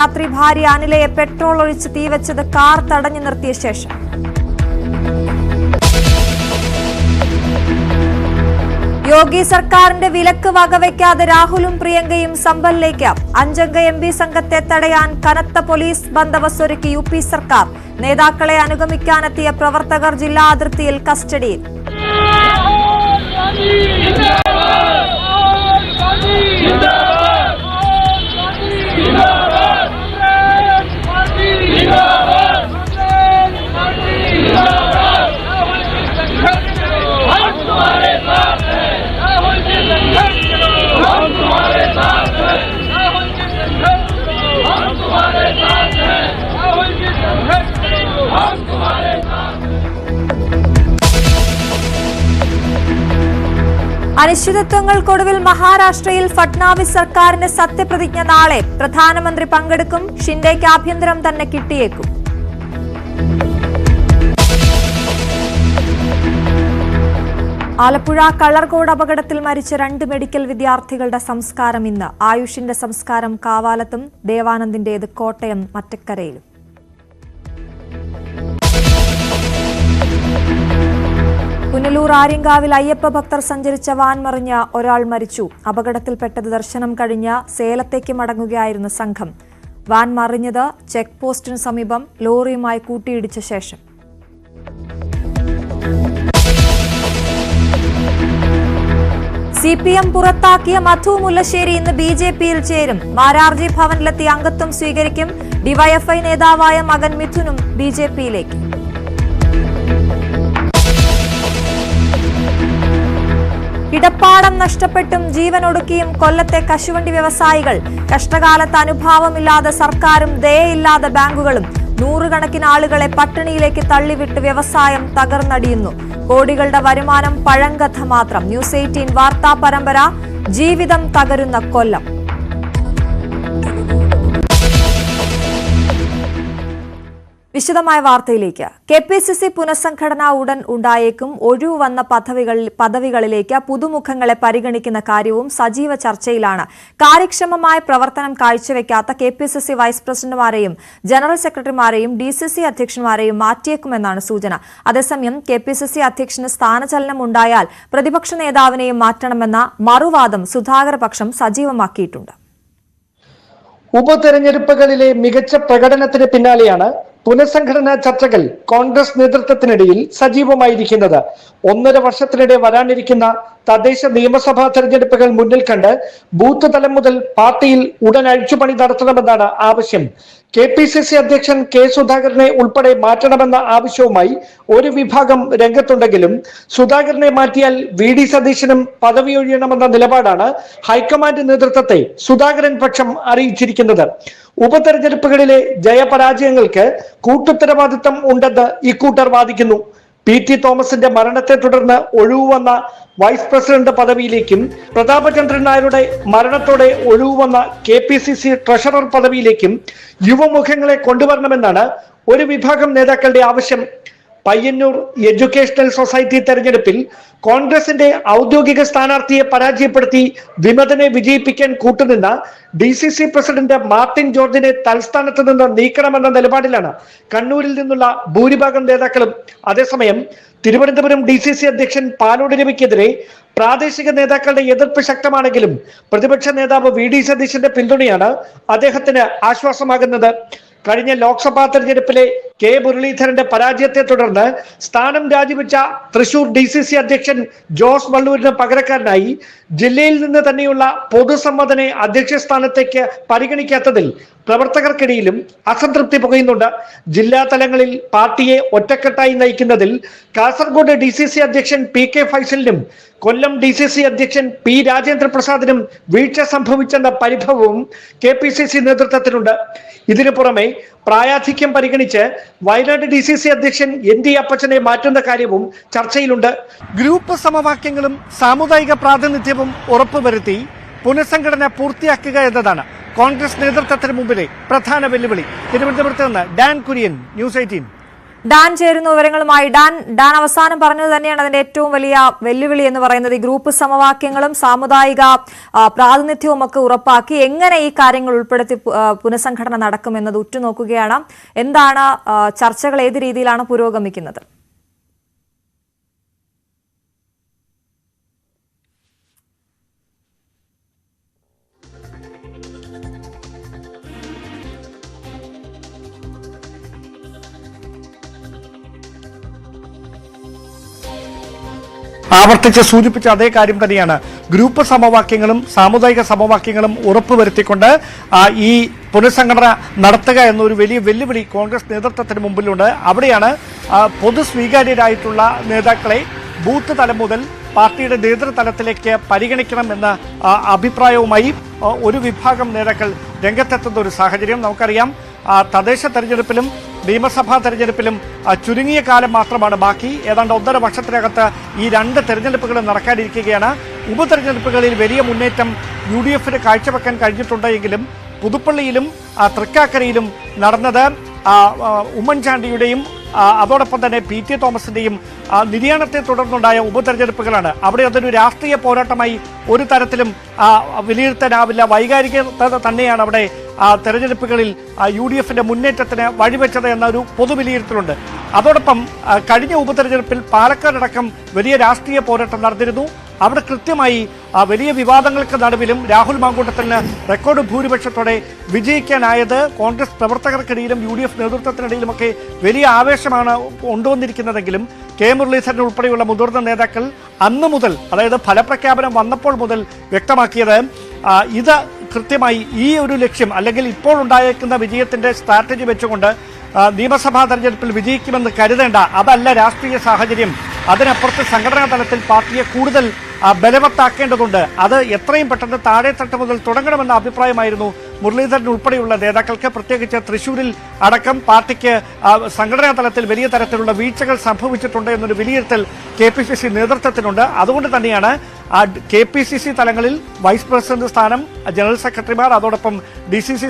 രാത്രി ഭാര്യ അനിലയെ പെട്രോൾ ഒഴിച്ച് തീവച്ചത് കാർ തടഞ്ഞു നിർത്തിയ ശേഷം. യോഗി സർക്കാരിന്റെ വിലക്ക് വകവയ്ക്കാതെ രാഹുലും പ്രിയങ്കയും സമ്പലിലേക്ക്. 5 അംഗ MP സംഘത്തെ തടയാൻ കനത്ത പോലീസ് ബന്ദോബസ്ത് ഒരുക്കി UP സർക്കാർ. നേതാക്കളെ അനുഗമിക്കാനെത്തിയ പ്രവർത്തകർ ജില്ലാ അതിർത്തിയിൽ കസ്റ്റഡിയിൽ. അനിശ്ചിതത്വങ്ങൾക്കൊടുവിൽ മഹാരാഷ്ട്രയിൽ ഫട്നാവിസ് സർക്കാരിന്റെ സത്യപ്രതിജ്ഞ നാളെ. പ്രധാനമന്ത്രി പങ്കെടുക്കും. ഷിൻഡേക്ക് ആഭ്യന്തരം തന്നെ കിട്ടിയേക്കും. ആലപ്പുഴ കള്ളർകോട് അപകടത്തിൽ മരിച്ച 2 മെഡിക്കൽ വിദ്യാർത്ഥികളുടെ സംസ്കാരം ഇന്ന്. ആയുഷിന്റെ സംസ്കാരം കാവാലത്തും ദേവാനന്ദിന്റേത് കോട്ടയം മറ്റക്കരയിലും. പുനലൂർ ആര്യങ്കാവിൽ അയ്യപ്പ ഭക്തർ സഞ്ചരിച്ച വാൻ മറിഞ്ഞ ഒരാൾ മരിച്ചു. അപകടത്തിൽപ്പെട്ടത് ദർശനം കഴിഞ്ഞ് സേലത്തേക്ക് മടങ്ങുകയായിരുന്ന സംഘം. വാൻ മറിഞ്ഞത് ചെക്ക് പോസ്റ്റിന് സമീപം ലോറിയുമായി കൂട്ടിയിടിച്ച ശേഷം. CPM പുറത്താക്കിയ മധു മുല്ലശ്ശേരി ഇന്ന് BJPയിൽ ചേരും. മാരാർജി ഭവനിലെത്തി അംഗത്വം സ്വീകരിക്കും. DYFI നേതാവായ മകൻ മിഥുനും BJPയിലേക്ക്. ഇടപ്പാടം നഷ്ടപ്പെട്ടും ജീവനൊടുക്കിയും കൊല്ലത്തെ കശുവണ്ടി വ്യവസായികൾ. കഷ്ടകാലത്ത് അനുഭാവമില്ലാതെ സർക്കാരും ദയയില്ലാതെ ബാങ്കുകളും. 100 കണക്കിന് ആളുകളെ പട്ടിണിയിലേക്ക് തള്ളിവിട്ട് വ്യവസായം തകർന്നടിയുന്നു. കോടികളുടെ വരുമാനം പഴങ്കഥ മാത്രം. News 18 വാർത്താ പരമ്പര ജീവിതം തകരുന്ന കൊല്ലം. വിശദമായ വാർത്തയിലേക്ക്. KPCC പുനഃസംഘടന ഉടൻ ഉണ്ടായേക്കും. ഒഴിവു വന്ന പദവികളിലേക്ക് പുതുമുഖങ്ങളെ പരിഗണിക്കുന്ന കാര്യവും സജീവ ചർച്ചയിലാണ്. കാര്യക്ഷമമായ പ്രവർത്തനം കാഴ്ചവെക്കാത്ത KPCC വൈസ് പ്രസിഡന്റുമാരെയും ജനറൽ സെക്രട്ടറിമാരെയും DCC അധ്യക്ഷന്മാരെയും മാറ്റിയേക്കുമെന്നാണ് സൂചന. അതേസമയം KPCC അധ്യക്ഷന് സ്ഥാനചലനം ഉണ്ടായാൽ പ്രതിപക്ഷ നേതാവിനെയും മാറ്റണമെന്ന മറുവാദം സുധാകര പക്ഷം സജീവമാക്കിയിട്ടുണ്ട്. ഉപതെരഞ്ഞെടുപ്പുകളിലെ മികച്ച പ്രകടനത്തിന് പിന്നാലെയാണ് പുനഃസംഘടനാ ചർച്ചകൾ കോൺഗ്രസ് നേതൃത്വത്തിനിടയിൽ സജീവമായിരിക്കുന്നത്. 1.5 വർഷത്തിനിടെ വരാനിരിക്കുന്ന തദ്ദേശ നിയമസഭാ തെരഞ്ഞെടുപ്പുകൾ മുന്നിൽ കണ്ട് ബൂത്ത് തലം മുതൽ പാർട്ടിയിൽ ഉടൻ അഴിച്ചുപണി നടത്തണമെന്നാണ് ആവശ്യം. KPCC അധ്യക്ഷൻ K സുധാകരനെ ഉൾപ്പെടെ മാറ്റണമെന്ന ആവശ്യവുമായി ഒരു വിഭാഗം രംഗത്തുണ്ടെങ്കിലും സുധാകരനെ മാറ്റിയാൽ VD സതീശനും പദവി ഒഴിയണമെന്ന നിലപാടാണ് ഹൈക്കമാൻഡ് നേതൃത്വത്തെ സുധാകരൻ പക്ഷം അറിയിച്ചിരിക്കുന്നത്. ഉപതെരഞ്ഞെടുപ്പുകളിലെ ജയപരാജയങ്ങൾക്ക് കൂട്ടുത്തരവാദിത്തം ഉണ്ടെന്ന് ഇക്കൂട്ടർ വാദിക്കുന്നു. PT തോമസിന്റെ മരണത്തെ തുടർന്ന് ഒഴിവു വന്ന വൈസ് പ്രസിഡന്റ് പദവിയിലേക്കും പ്രതാപചന്ദ്രൻ നായരുടെ മരണത്തോടെ ഒഴിവു വന്ന KPCC ട്രഷറർ പദവിയിലേക്കും യുവമുഖങ്ങളെ കൊണ്ടുവരണമെന്നാണ് ഒരു വിഭാഗം നേതാക്കളുടെ ആവശ്യം. പയ്യന്നൂർ എഡ്യൂക്കേഷണൽ സൊസൈറ്റി തെരഞ്ഞെടുപ്പിൽ കോൺഗ്രസിന്റെ ഔദ്യോഗിക സ്ഥാനാർത്ഥിയെ പരാജയപ്പെടുത്തി വിമതനെ വിജയിപ്പിക്കാൻ കൂട്ടുനിന്ന DCC പ്രസിഡന്റ് മാർട്ടിൻ ജോർജിനെ തൽസ്ഥാനത്ത് നിന്ന് നീക്കണമെന്ന നിലപാടിലാണ് കണ്ണൂരിൽ നിന്നുള്ള ഭൂരിഭാഗം നേതാക്കളും. അതേസമയം തിരുവനന്തപുരം DCC അധ്യക്ഷൻ പാലോട് രവിക്കെതിരെ പ്രാദേശിക നേതാക്കളുടെ എതിർപ്പ് ശക്തമാണെങ്കിലും പ്രതിപക്ഷ നേതാവ് VD സതീശന്റെ പിന്തുണയാണ് അദ്ദേഹത്തിന് ആശ്വാസമാകുന്നത്. കഴിഞ്ഞ ലോക്സഭാ തെരഞ്ഞെടുപ്പിലെ K മുരളീധരന്റെ പരാജയത്തെ തുടർന്ന് സ്ഥാനം രാജിവെച്ച തൃശൂർ DCC അധ്യക്ഷൻ ജോസ് വള്ളൂരിന് പകരക്കാരനായി ജില്ലയിൽ നിന്ന് തന്നെയുള്ള പൊതുസമ്മതനെ അധ്യക്ഷ സ്ഥാനത്തേക്ക് പരിഗണിക്കാത്തതിൽ പ്രവർത്തകർക്കിടയിലും അസംതൃപ്തി പുകയുന്നുണ്ട്. ജില്ലാ തലങ്ങളിൽ പാർട്ടിയെ ഒറ്റക്കെട്ടായി നയിക്കുന്നതിൽ കാസർഗോഡ് DCC അധ്യക്ഷൻ PK ഫൈസലിനും കൊല്ലം DCC അധ്യക്ഷൻ P രാജേന്ദ്ര പ്രസാദിനും വീഴ്ച സംഭവിച്ചെന്ന പരിഭവവും KPCC നേതൃത്വത്തിനുണ്ട്. ഇതിനു പുറമെ പ്രായാധിക്യം പരിഗണിച്ച് വയനാട് DCC അധ്യക്ഷൻ ND അപ്പച്ചനെ മാറ്റുന്ന കാര്യവും ചർച്ചയിലുണ്ട്. ഗ്രൂപ്പ് സമവാക്യങ്ങളും സാമുദായിക പ്രാതിനിധ്യവും ഉറപ്പുവരുത്തി പുനഃസംഘടന പൂർത്തിയാക്കുക എന്നതാണ് കോൺഗ്രസ് നേതൃത്വത്തിന് മുമ്പിലെ പ്രധാന വെല്ലുവിളി. തിരുവനന്തപുരത്ത് നിന്ന് ഡാൻ കുര്യൻ, News 18. ഡാൻ ചേരുന്ന വിവരങ്ങളുമായി. ഡാൻ അവസാനം പറഞ്ഞത് തന്നെയാണ് അതിന്റെ ഏറ്റവും വലിയ വെല്ലുവിളി എന്ന് പറയുന്നത്. ഈ ഗ്രൂപ്പ് സമവാക്യങ്ങളും സാമുദായിക പ്രാതിനിധ്യവും ഒക്കെ ഉറപ്പാക്കി എങ്ങനെ ഈ കാര്യങ്ങൾ ഉൾപ്പെടുത്തി പുനഃസംഘടന നടക്കുമെന്നത് ഉറ്റുനോക്കുകയാണ്. എന്താണ് ചർച്ചകൾ, ഏത് രീതിയിലാണ് പുരോഗമിക്കുന്നത്? ആവർത്തിച്ച് സൂചിപ്പിച്ച അതേ കാര്യം തന്നെയാണ്. ഗ്രൂപ്പ് സമവാക്യങ്ങളും സാമുദായിക സമവാക്യങ്ങളും ഉറപ്പുവരുത്തിക്കൊണ്ട് ഈ പുനഃസംഘടന നടത്തുക എന്നൊരു വലിയ വെല്ലുവിളി കോൺഗ്രസ് നേതൃത്വത്തിന് മുമ്പിലുണ്ട്. അവിടെയാണ് പൊതുസ്വീകാര്യരായിട്ടുള്ള നേതാക്കളെ ബൂത്ത് തലം മുതൽ പാർട്ടിയുടെ നേതൃതലത്തിലേക്ക് പരിഗണിക്കണമെന്ന അഭിപ്രായവുമായി ഒരു വിഭാഗം നേതാക്കൾ രംഗത്തെത്തുന്ന ഒരു സാഹചര്യം നമുക്കറിയാം. തദ്ദേശ തെരഞ്ഞെടുപ്പിലും നിയമസഭാ തെരഞ്ഞെടുപ്പിലും ചുരുങ്ങിയ കാലം മാത്രമാണ് ബാക്കി. ഏതാണ്ട് 1.5 വർഷത്തിനകത്ത് ഈ 2 തെരഞ്ഞെടുപ്പുകളും നടക്കാനിരിക്കുകയാണ്. ഉപതെരഞ്ഞെടുപ്പുകളിൽ വലിയ മുന്നേറ്റം UDF-ന് കാഴ്ചവെക്കാൻ കഴിഞ്ഞിട്ടുണ്ടെങ്കിലും പുതുപ്പള്ളിയിലും തൃക്കാക്കരയിലും നടന്നത് ഉമ്മൻചാണ്ടിയുടെയും അതോടൊപ്പം തന്നെ PT തോമസിന്റെയും നിര്യാണത്തെ തുടർന്നുണ്ടായ ഉപതെരഞ്ഞെടുപ്പുകളാണ്. അവിടെ അതൊരു രാഷ്ട്രീയ പോരാട്ടമായി ഒരു തരത്തിലും വിലയിരുത്താനാവില്ല. വൈകാരികത തന്നെയാണ് അവിടെ തെരഞ്ഞെടുപ്പുകളിൽ UDF-ന്റെ മുന്നേറ്റത്തിന് വഴിവെച്ചത് എന്നൊരു പൊതുവിലയിരുത്തലുണ്ട്. അതോടൊപ്പം കഴിഞ്ഞ ഉപതെരഞ്ഞെടുപ്പിൽ പാലക്കാടടക്കം വലിയ രാഷ്ട്രീയ പോരാട്ടം നടന്നിരുന്നു. അവിടെ കൃത്യമായി വലിയ വിവാദങ്ങൾക്ക് നടുവിലും രാഹുൽ മാങ്കൂട്ടത്തിന് റെക്കോർഡ് ഭൂരിപക്ഷത്തോടെ വിജയിക്കാനായത് കോൺഗ്രസ് പ്രവർത്തകർക്കിടയിലും UDF നേതൃത്വത്തിനിടയിലുമൊക്കെ വലിയ ആവേശമാണ് കൊണ്ടുവന്നിരിക്കുന്നതെങ്കിലും മുരളീധരൻ ഉൾപ്പെടെയുള്ള മുതിർന്ന നേതാക്കൾ അന്നു മുതൽ, അതായത് ഫലപ്രഖ്യാപനം വന്നപ്പോൾ മുതൽ വ്യക്തമാക്കിയത് ഇത് കൃത്യമായി ഈ ഒരു ലക്ഷ്യം അല്ലെങ്കിൽ ഇപ്പോൾ ഉണ്ടായേക്കുന്ന വിജയത്തിന്റെ സ്ട്രാറ്റജി വെച്ചുകൊണ്ട് നിയമസഭാ തെരഞ്ഞെടുപ്പിൽ വിജയിക്കുമെന്ന് കരുതേണ്ട, അതല്ല രാഷ്ട്രീയ സാഹചര്യം. അതിനപ്പുറത്ത് സംഘടനാ തലത്തിൽ പാർട്ടിയെ കൂടുതൽ ബലവത്താക്കേണ്ടതുണ്ട്. അത് എത്രയും പെട്ടെന്ന് താഴെത്തട്ട് മുതൽ തുടങ്ങണമെന്ന അഭിപ്രായമായിരുന്നു മുരളീധരൻ ഉൾപ്പെടെയുള്ള നേതാക്കൾക്ക്. പ്രത്യേകിച്ച് തൃശൂരിൽ അടക്കം പാർട്ടിക്ക് സംഘടനാ തലത്തിൽ വലിയ തരത്തിലുള്ള വീഴ്ചകൾ സംഭവിച്ചിട്ടുണ്ട് എന്നൊരു വിലയിരുത്തൽ KPCC നേതൃത്വത്തിനുണ്ട്. അതുകൊണ്ട് തന്നെയാണ് KPCC തലങ്ങളിൽ വൈസ് പ്രസിഡന്റ് സ്ഥാനം, ജനറൽ സെക്രട്ടറിമാർ, അതോടൊപ്പം DCC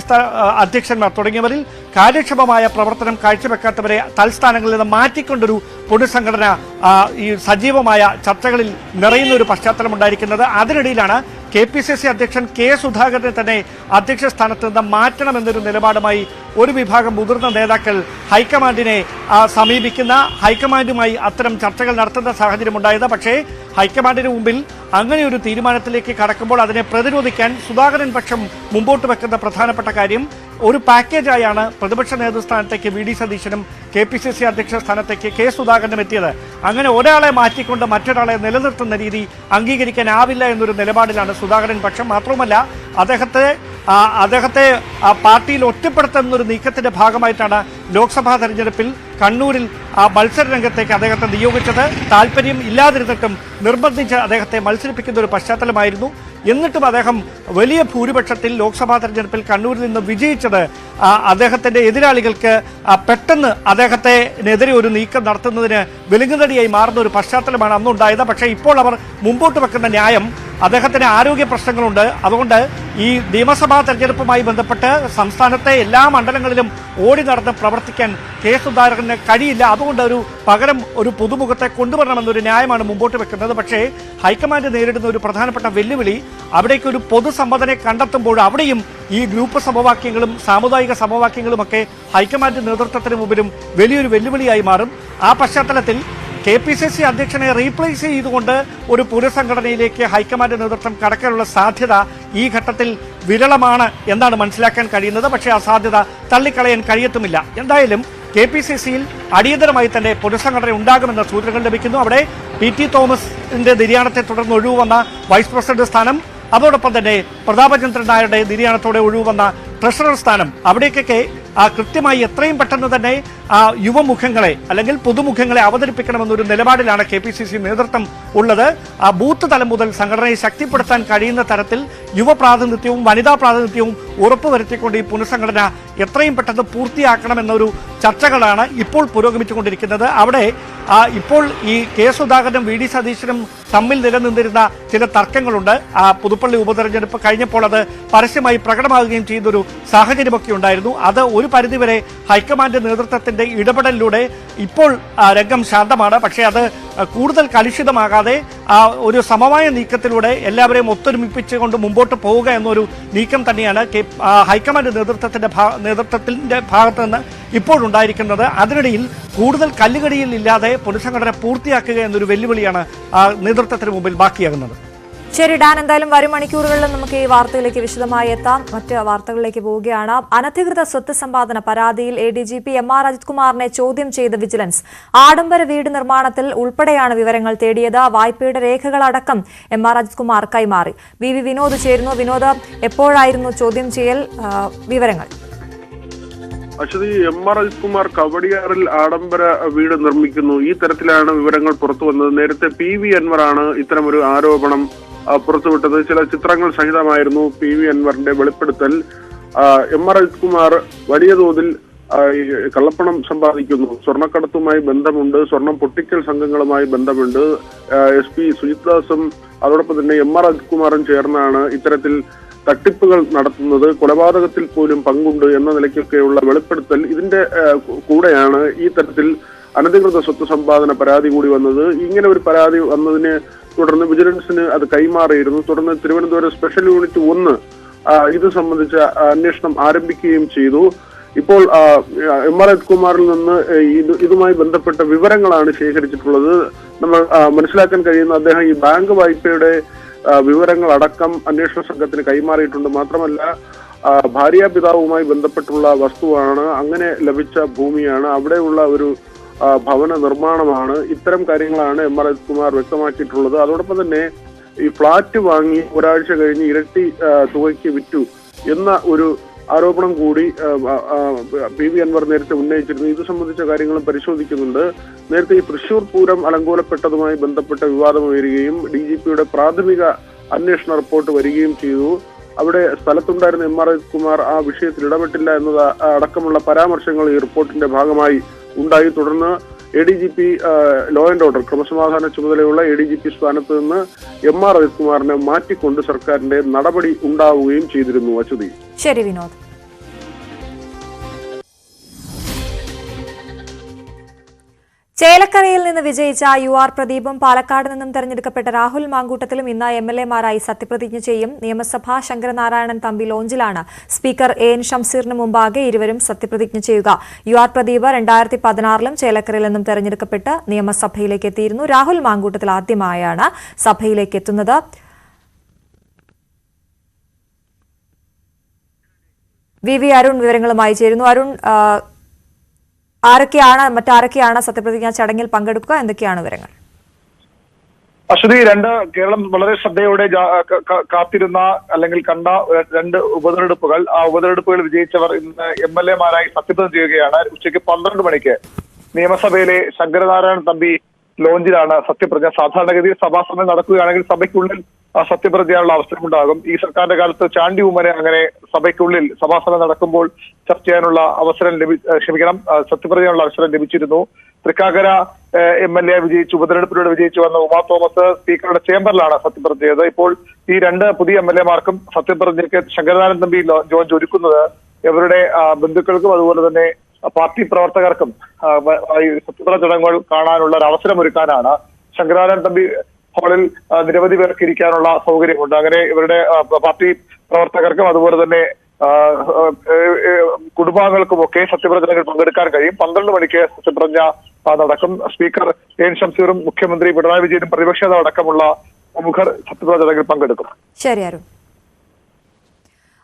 അധ്യക്ഷന്മാർ തുടങ്ങിയവരിൽ കാര്യക്ഷമമായ പ്രവർത്തനം കാഴ്ചവെക്കാത്തവരെ തൽസ്ഥാനങ്ങളിൽ നിന്ന് മാറ്റിക്കൊണ്ടൊരു പുനഃസംഘടന ഈ സജീവമായ ചർച്ചകളിൽ നിറയുന്ന ഒരു പശ്ചാത്തലമുണ്ടായിരിക്കുന്നത്. അതിനിടയിലാണ് KPCC അധ്യക്ഷൻ K സുധാകരനെ തന്നെ അധ്യക്ഷ സ്ഥാനത്ത് നിന്ന് മാറ്റണമെന്നൊരു നിലപാടുമായി ഒരു വിഭാഗം മുതിർന്ന നേതാക്കൾ ഹൈക്കമാൻഡിനെ സമീപിക്കുന്ന, ഹൈക്കമാൻഡുമായി അത്തരം ചർച്ചകൾ നടത്തുന്ന സാഹചര്യമുണ്ടായത്. പക്ഷേ ഹൈക്കമാൻഡിന് മുമ്പിൽ അങ്ങനെ ഒരു തീരുമാനത്തിലേക്ക് കടക്കുമ്പോൾ അതിനെ പ്രതിരോധിക്കാൻ സുധാകരൻ പക്ഷം മുമ്പോട്ട് വെക്കുന്ന പ്രധാനപ്പെട്ട കാര്യം ഒരു പാക്കേജായാണ് പ്രതിപക്ഷ നേതൃസ്ഥാനത്തേക്ക് VD സതീശനും KPCC അധ്യക്ഷ സ്ഥാനത്തേക്ക് K സുധാകരനും എത്തിയത്. അങ്ങനെ ഒരാളെ മാറ്റിക്കൊണ്ട് മറ്റൊരാളെ നിലനിർത്തുന്ന രീതി അംഗീകരിക്കാനാവില്ല എന്നൊരു നിലപാടിലാണ് സുധാകരൻ പക്ഷം. മാത്രവുമല്ല അദ്ദേഹത്തെ പാർട്ടിയിൽ ഒറ്റപ്പെടുത്തുന്നൊരു നീക്കത്തിന്റെ ഭാഗമായിട്ടാണ് ലോക്സഭാ തെരഞ്ഞെടുപ്പിൽ കണ്ണൂരിൽ മത്സര രംഗത്തേക്ക് അദ്ദേഹത്തെ നിയോഗിച്ചത്. താല്പര്യം ഇല്ലാതിരുന്നിട്ടും നിർബന്ധിച്ച് അദ്ദേഹത്തെ മത്സരിപ്പിക്കുന്ന ഒരു പശ്ചാത്തലമായിരുന്നു. എന്നിട്ടും അദ്ദേഹം വലിയ ഭൂരിപക്ഷത്തിൽ ലോക്സഭാ തെരഞ്ഞെടുപ്പിൽ കണ്ണൂരിൽ നിന്ന് വിജയിച്ചത് അദ്ദേഹത്തിന്റെ എതിരാളികൾക്ക് പെട്ടെന്ന് അദ്ദേഹത്തിനെതിരെ ഒരു നീക്കം നടത്തുന്നതിന് വെലുങ്ങുതടിയായി മാറുന്ന ഒരു പശ്ചാത്തലമാണ് അന്നുണ്ടായത്. പക്ഷേ ഇപ്പോൾ അവർ മുമ്പോട്ട് വെക്കുന്ന ന്യായം അദ്ദേഹത്തിന് ആരോഗ്യ പ്രശ്നങ്ങളുണ്ട്. അതുകൊണ്ട് ഈ നിയമസഭാ തെരഞ്ഞെടുപ്പുമായി ബന്ധപ്പെട്ട് സംസ്ഥാനത്തെ എല്ലാ മണ്ഡലങ്ങളിലും ഓടി നടന്ന് പ്രവർത്തിക്കാൻ K സുധാകരന് കഴിയില്ല. അതുകൊണ്ട് പകരം ഒരു പുതുമുഖത്തെ കൊണ്ടുവരണമെന്നൊരു ന്യായമാണ് മുമ്പോട്ട് വെക്കുന്നത്. പക്ഷേ ഹൈക്കമാൻഡ് നേരിടുന്ന ഒരു പ്രധാനപ്പെട്ട വെല്ലുവിളി അവിടേക്ക് ഒരു പൊതുസമ്മതനെ കണ്ടെത്തുമ്പോൾ അവിടെയും ഈ ഗ്രൂപ്പ് സമവാക്യങ്ങളും സാമുദായിക സമവാക്യങ്ങളുമൊക്കെ ഹൈക്കമാൻഡ് നേതൃത്വത്തിന് മുമ്പിലും വലിയൊരു വെല്ലുവിളിയായി മാറും. ആ പശ്ചാത്തലത്തിൽ KPCC അധ്യക്ഷനെ റീപ്ലേസ് ചെയ്തുകൊണ്ട് ഒരു പുനഃസംഘടനയിലേക്ക് ഹൈക്കമാൻഡ് നേതൃത്വം കടക്കാനുള്ള സാധ്യത ഈ ഘട്ടത്തിൽ വിരളമാണ് എന്നാണ് മനസ്സിലാക്കാൻ കഴിയുന്നത്. പക്ഷേ ആ സാധ്യത തള്ളിക്കളയാൻ കഴിയത്തുമില്ല. എന്തായാലും KPCC-യിൽ അടിയന്തരമായി തന്നെ പുനഃസംഘടന ഉണ്ടാകുമെന്ന സൂചനകൾ ലഭിക്കുന്നു. അവിടെ PT തോമസിന്റെ നിര്യാണത്തെ തുടർന്ന് ഒഴിവുവന്ന വൈസ് പ്രസിഡന്റ് സ്ഥാനം, അതോടൊപ്പം തന്നെ പ്രതാപചന്ദ്രൻ നായരുടെ നിര്യാണത്തോടെ ഒഴിവുവന്ന ട്രഷറർ സ്ഥാനം, അവിടേക്കൊക്കെ കൃത്യമായി എത്രയും പെട്ടെന്ന് തന്നെ യുവമുഖങ്ങളെ അല്ലെങ്കിൽ പുതുമുഖങ്ങളെ അവതരിപ്പിക്കണമെന്നൊരു നിലപാടിലാണ് KPCC നേതൃത്വം ഉള്ളത്. ബൂത്ത് തലം മുതൽ സംഘടനയെ ശക്തിപ്പെടുത്താൻ കഴിയുന്ന തരത്തിൽ യുവപ്രാതിനിധ്യവും വനിതാ പ്രാതിനിധ്യവും ഉറപ്പുവരുത്തിക്കൊണ്ട് ഈ പുനഃസംഘടന എത്രയും പെട്ടെന്ന് പൂർത്തിയാക്കണമെന്നൊരു ചർച്ചകളാണ് ഇപ്പോൾ പുരോഗമിച്ചുകൊണ്ടിരിക്കുന്നത്. അവിടെ ഇപ്പോൾ ഈ കെ സുധാകരനും വി ഡി സതീശനും തമ്മിൽ നിലനിന്നിരുന്ന ചില തർക്കങ്ങളുണ്ട്. പുതുപ്പള്ളി ഉപതെരഞ്ഞെടുപ്പ് കഴിഞ്ഞപ്പോൾ അത് പരസ്യമായി പ്രകടമാകുകയും ചെയ്തൊരു സാഹചര്യമൊക്കെ ഉണ്ടായിരുന്നു. അത് ഒരു പരിധിവരെ ഹൈക്കമാൻഡ് നേതൃത്വത്തിന്റെ ഇടപെടലിലൂടെ ഇപ്പോൾ രംഗം ശാന്തമാണ്. പക്ഷേ അത് കൂടുതൽ കലുഷിതമാകാതെ ഒരു സമവായ നീക്കത്തിലൂടെ എല്ലാവരെയും ഒത്തൊരുമിപ്പിച്ചുകൊണ്ട് മുമ്പോട്ട് പോവുക എന്നൊരു നീക്കം തന്നെയാണ് ഹൈക്കമാൻഡ് നേതൃത്വത്തിന്റെ ഭാഗത്ത് നിന്ന് ഇപ്പോഴുണ്ടായിരിക്കുന്നത്. അതിനിടയിൽ കൂടുതൽ കല്ലുകടിയിൽ ഇല്ലാതെ പുനഃസംഘടന പൂർത്തിയാക്കുക എന്നൊരു വെല്ലുവിളിയാണ് നേതൃത്വത്തിന് മുമ്പിൽ ബാക്കിയാകുന്നത്. ശരി ഡാൻ, എന്തായാലും വരും മണിക്കൂറുകളിൽ നമുക്ക് ഈ വാർത്തയിലേക്ക് വിശദമായി എത്താം. മറ്റ് വാർത്തകളിലേക്ക് പോവുകയാണ്. അനധികൃത സ്വത്ത് സമ്പാദന പരാതിയിൽ ADGP MR അജിത് കുമാറിനെ ചോദ്യം ചെയ്ത വിജിലൻസ് ആഡംബര വീട് നിർമ്മാണത്തിൽ ഉൾപ്പെടെയാണ് വിവരങ്ങൾ തേടിയത്. വായ്പയുടെ രേഖകളടക്കം MR അജിത് കുമാർ കൈമാറി. VV വിനോദ് ചേരുന്നു. വിനോദ്, എപ്പോഴായിരുന്നു ചോദ്യം ചെയ്യൽ? വിവരങ്ങൾ. അശ്വതി, MR അജിത് കുമാർ കവടിയാറിൽ ആഡംബര വീട് നിർമ്മിക്കുന്നു, ഈ തരത്തിലാണ് വിവരങ്ങൾ പുറത്തു വന്നത്. നേരത്തെ PV അൻവർ ആണ് ഇത്തരമൊരു ആരോപണം പുറത്തുവിട്ടത്. ചില ചിത്രങ്ങൾ സഹിതമായിരുന്നു PV അൻവറിന്റെ വെളിപ്പെടുത്തൽ. MR അജിത് കുമാർ വലിയ തോതിൽ കള്ളപ്പണം സമ്പാദിക്കുന്നു, സ്വർണ്ണക്കടത്തുമായി ബന്ധമുണ്ട്, സ്വർണം പൊട്ടിക്കൽ സംഘങ്ങളുമായി ബന്ധമുണ്ട്. SP സുജിത് ദാസും അതോടൊപ്പം തന്നെ MR അജിത് കുമാറും ചേർന്നാണ് ഇത്തരത്തിൽ തട്ടിപ്പുകൾ നടത്തുന്നത്, കൊലപാതകത്തിൽ പോലും പങ്കുണ്ട് എന്ന നിലയ്ക്കൊക്കെയുള്ള വെളിപ്പെടുത്തൽ. ഇതിന്റെ കൂടെയാണ് ഈ തരത്തിൽ അനധികൃത സ്വത്ത് സമ്പാദന പരാതി കൂടി വന്നത്. ഇങ്ങനെ ഒരു പരാതി വന്നതിനെ തുടർന്ന് വിജിലൻസിന് അത് കൈമാറിയിരുന്നു. തുടർന്ന് തിരുവനന്തപുരം സ്പെഷ്യൽ യൂണിറ്റ് 1 ഇത് സംബന്ധിച്ച അന്വേഷണം ആരംഭിക്കുകയും ചെയ്തു. ഇപ്പോൾ MR അജിത് കുമാറിൽ നിന്ന് ഇതുമായി ബന്ധപ്പെട്ട വിവരങ്ങളാണ് ശേഖരിച്ചിട്ടുള്ളത്. നമ്മൾ മനസ്സിലാക്കാൻ കഴിയുന്ന അദ്ദേഹം ഈ ബാങ്ക് വായ്പയുടെ വിവരങ്ങളടക്കം അന്വേഷണ സംഘത്തിന് കൈമാറിയിട്ടുണ്ട്. മാത്രമല്ല ഭാര്യാപിതാവുമായി ബന്ധപ്പെട്ടുള്ള വസ്തുവാണ്, അങ്ങനെ ലഭിച്ച ഭൂമിയാണ്, അവിടെയുള്ള ഒരു ഭവന നിർമ്മാണമാണ്. ഇത്തരം കാര്യങ്ങളാണ് MR അജിത് കുമാർ വ്യക്തമാക്കിയിട്ടുള്ളത്. അതോടൊപ്പം തന്നെ ഈ ഫ്ളാറ്റ് വാങ്ങി ഒരാഴ്ച കഴിഞ്ഞ് ഇരട്ടി തുകയ്ക്ക് വിറ്റു എന്ന ഒരു ആരോപണം കൂടി PV അൻവർ നേരത്തെ ഉന്നയിച്ചിരുന്നു. ഇത് സംബന്ധിച്ച കാര്യങ്ങളും പരിശോധിക്കുന്നുണ്ട്. നേരത്തെ ഈ തൃശൂർ പൂരം അലങ്കോലപ്പെട്ടതുമായി ബന്ധപ്പെട്ട വിവാദം ഉയരുകയും DGPയുടെ പ്രാഥമിക അന്വേഷണ റിപ്പോർട്ട് വരികയും ചെയ്തു. അവിടെ സ്ഥലത്തുണ്ടായിരുന്ന MR അജിത് കുമാർ ആ വിഷയത്തിൽ ഇടപെട്ടില്ല എന്നത് അടക്കമുള്ള പരാമർശങ്ങൾ ഈ റിപ്പോർട്ടിന്റെ ഭാഗമായി ഉണ്ടായി. തുടർന്ന് ADGP ലോ ആൻഡ് ഓർഡർ ക്രമസമാധാന ചുമതലയുള്ള ADGP സ്ഥാനത്ത് നിന്ന് MR അജിത് കുമാറിനെ മാറ്റിക്കൊണ്ട് സർക്കാരിന്റെ നടപടി ഉണ്ടാവുകയും ചെയ്തിരുന്നു. അച്യുതി. ശരി വിനോദ്. ചേലക്കരയിൽ നിന്ന് വിജയിച്ച UR പ്രദീപും പാലക്കാട് നിന്നും തെരഞ്ഞെടുക്കപ്പെട്ട രാഹുൽ മാങ്കൂട്ടത്തിലും ഇന്ന് MLA-മാരായി സത്യപ്രതിജ്ഞ ചെയ്യും. നിയമസഭാ ശങ്കരനാരായണൻ തമ്പി ലോഞ്ചിലാണ് സ്പീക്കർ AN ഷംസീറിന് മുമ്പാകെ ഇരുവരും സത്യപ്രതിജ്ഞ ചെയ്യുക. UR പ്രദീപ് 2016 ചേലക്കരയിൽ നിന്നും തെരഞ്ഞെടുക്കപ്പെട്ട് നിയമസഭയിലേക്ക് എത്തിയിരുന്നു. രാഹുൽ മാങ്കൂട്ടത്തിൽ ആദ്യമായാണ് സഭയിലേക്ക് എത്തുന്നത്. VV അരുൺ വിവരങ്ങളുമായി ചേരുന്നു. അരുൺ, മറ്റാരൊക്കെയാണ് സത്യപ്രതിജ്ഞാ ചടങ്ങിൽ പങ്കെടുക്കുക? എന്തൊക്കെയാണ് വിവരങ്ങൾ? അശ്വതി, കേരളം വളരെ ശ്രദ്ധയോടെ കാത്തിരുന്ന അല്ലെങ്കിൽ കണ്ട 2 ഉപതെരഞ്ഞെടുപ്പുകൾ, ആ ഉപതെരഞ്ഞെടുപ്പുകൾ വിജയിച്ചവർ ഇന്ന് MLA-മാരായി സത്യപ്രതിജ്ഞ ചെയ്യുകയാണ്. ഉച്ചയ്ക്ക് 12 മണിക്ക് നിയമസഭയിലെ ശങ്കരനാരായണൻ തമ്പി ലോഞ്ചിലാണ് സത്യപ്രതിജ്ഞ. സാധാരണഗതിയിൽ സഭാസമയം നടക്കുകയാണെങ്കിൽ സഭയ്ക്കുള്ളിൽ സത്യപ്രതിജ്ഞയുള്ള അവസരമുണ്ടാകും. ഈ സർക്കാരിന്റെ കാലത്ത് ചാണ്ടി ഉമ്മനെ അങ്ങനെ സഭയ്ക്കുള്ളിൽ സഭാസമയം നടക്കുമ്പോൾ ചർച്ച ചെയ്യാനുള്ള അവസരം സത്യപ്രതിജ്ഞയുള്ള അവസരം ലഭിച്ചിരുന്നു. തൃക്കാക്കര MLA വിജയിച്ചു, ഉപതെരഞ്ഞെടുപ്പിലൂടെ വിജയിച്ചു വന്ന ഉമാ തോമസ് സ്പീക്കറുടെ ചേംബറിലാണ് സത്യപ്രതിജ്ഞ ചെയ്തത്. ഇപ്പോൾ ഈ 2 പുതിയ MLA-മാർക്കും സത്യപ്രതിജ്ഞയ്ക്ക് ശങ്കരനാരായണൻ തമ്പി ലോഞ്ച് ഒരുക്കുന്നത് ഇവരുടെ ബന്ധുക്കൾക്കും അതുപോലെ തന്നെ പാർട്ടി പ്രവർത്തകർക്കും സത്യപ്രതിജ്ഞ ചടങ്ങുകൾ കാണാനുള്ള ഒരു അവസരം ഒരുക്കാനാണ്. ശങ്കരനാരായണൻ തമ്പി ഹാളിൽ നിരവധി പേർക്ക് ഇരിക്കാനുള്ള സൗകര്യമുണ്ട്. അങ്ങനെ ഇവരുടെ പാർട്ടി പ്രവർത്തകർക്കും അതുപോലെ തന്നെ കുടുംബാംഗങ്ങൾക്കുമൊക്കെ സത്യപ്രതിജ്ഞയിൽ പങ്കെടുക്കാൻ കഴിയും. 12 മണിക്ക് സത്യപ്രതിജ്ഞ നടക്കും. സ്പീക്കർ AN ഷംസീറും മുഖ്യമന്ത്രി പിണറായി വിജയനും പ്രതിപക്ഷ നേതാവ് അടക്കമുള്ള പ്രമുഖർ സത്യപ്രതിജ്ഞ ചടങ്ങിൽ പങ്കെടുക്കും. ശരി അരുൺ.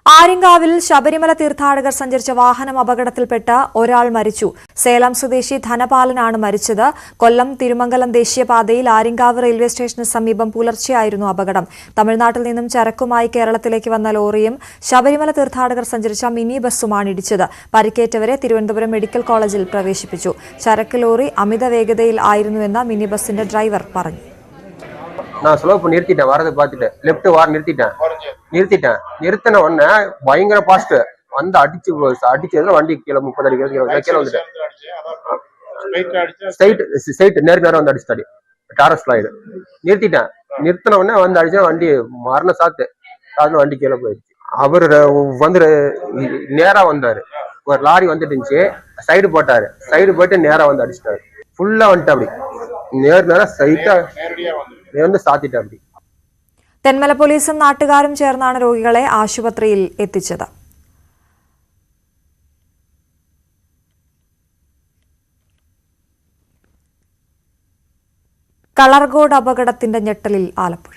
ആര്യങ്കാവിൽ ശബരിമല തീർത്ഥാടകർ സഞ്ചരിച്ച വാഹനം അപകടത്തിൽപ്പെട്ട് ഒരാൾ മരിച്ചു. സേലം സ്വദേശി ധനപാലനാണ് മരിച്ചത്. കൊല്ലം തിരുമംഗലം ദേശീയപാതയിൽ ആര്യങ്കാവ് റെയിൽവേ സ്റ്റേഷന് സമീപം പുലർച്ചെയായിരുന്നു അപകടം. തമിഴ്നാട്ടിൽ നിന്നും ചരക്കുമായി കേരളത്തിലേക്ക് വന്ന ലോറിയും ശബരിമല തീർത്ഥാടകർ സഞ്ചരിച്ച മിനി ബസ്സുമാണ് ഇടിച്ചത്. പരിക്കേറ്റവരെ തിരുവനന്തപുരം മെഡിക്കൽ കോളേജിൽ പ്രവേശിപ്പിച്ചു. ചരക്ക് ലോറി അമിത വേഗതയിൽ ആയിരുന്നുവെന്ന് മിനി ബസിന്റെ ഡ്രൈവർ പറഞ്ഞു. நான் ஸ்லோ பண்ணி நிறுத்திட்டேன், வரதை பார்த்துட்டு லெஃப்ட் வார நிறுத்தின உடனே பயங்கர பாஸ்ட் வந்து அடிச்சதுல வண்டி கீழே 30 அடி கீழே வந்துட்டேன். ஸ்ட்ரைட் நேருக்கு நேரம் வந்து அடிச்சிட்டாரு. டாரஸ் லாய்டு நிறுத்திட்டேன். நிறுத்தின உடனே வந்து அடிச்சா வண்டி மரண சாத்து அதுல வண்டி கீழே போயிடுச்சு. அவரு வந்து நேரா வந்தாரு. ஒரு லாரி வந்துட்டு இருந்துச்சு, சைடு போட்டாரு. சைடு போயிட்டு நேரா வந்து அடிச்சிட்டாரு. ஃபுல்லா வந்துட்டு அப்படி നേരം സ്ട്രൈറ്റ് வந்து സാത്തിട്ട് அப்படி. തെന്മല പോലീസും നാട്ടുകാരും ചേർന്നാണ് രോഗികളെ ആശുപത്രിയിൽ എത്തിച്ചത്. കളർകോട് അപകടത്തിന്റെ ഞെട്ടലിൽ ആലപ്പുഴ.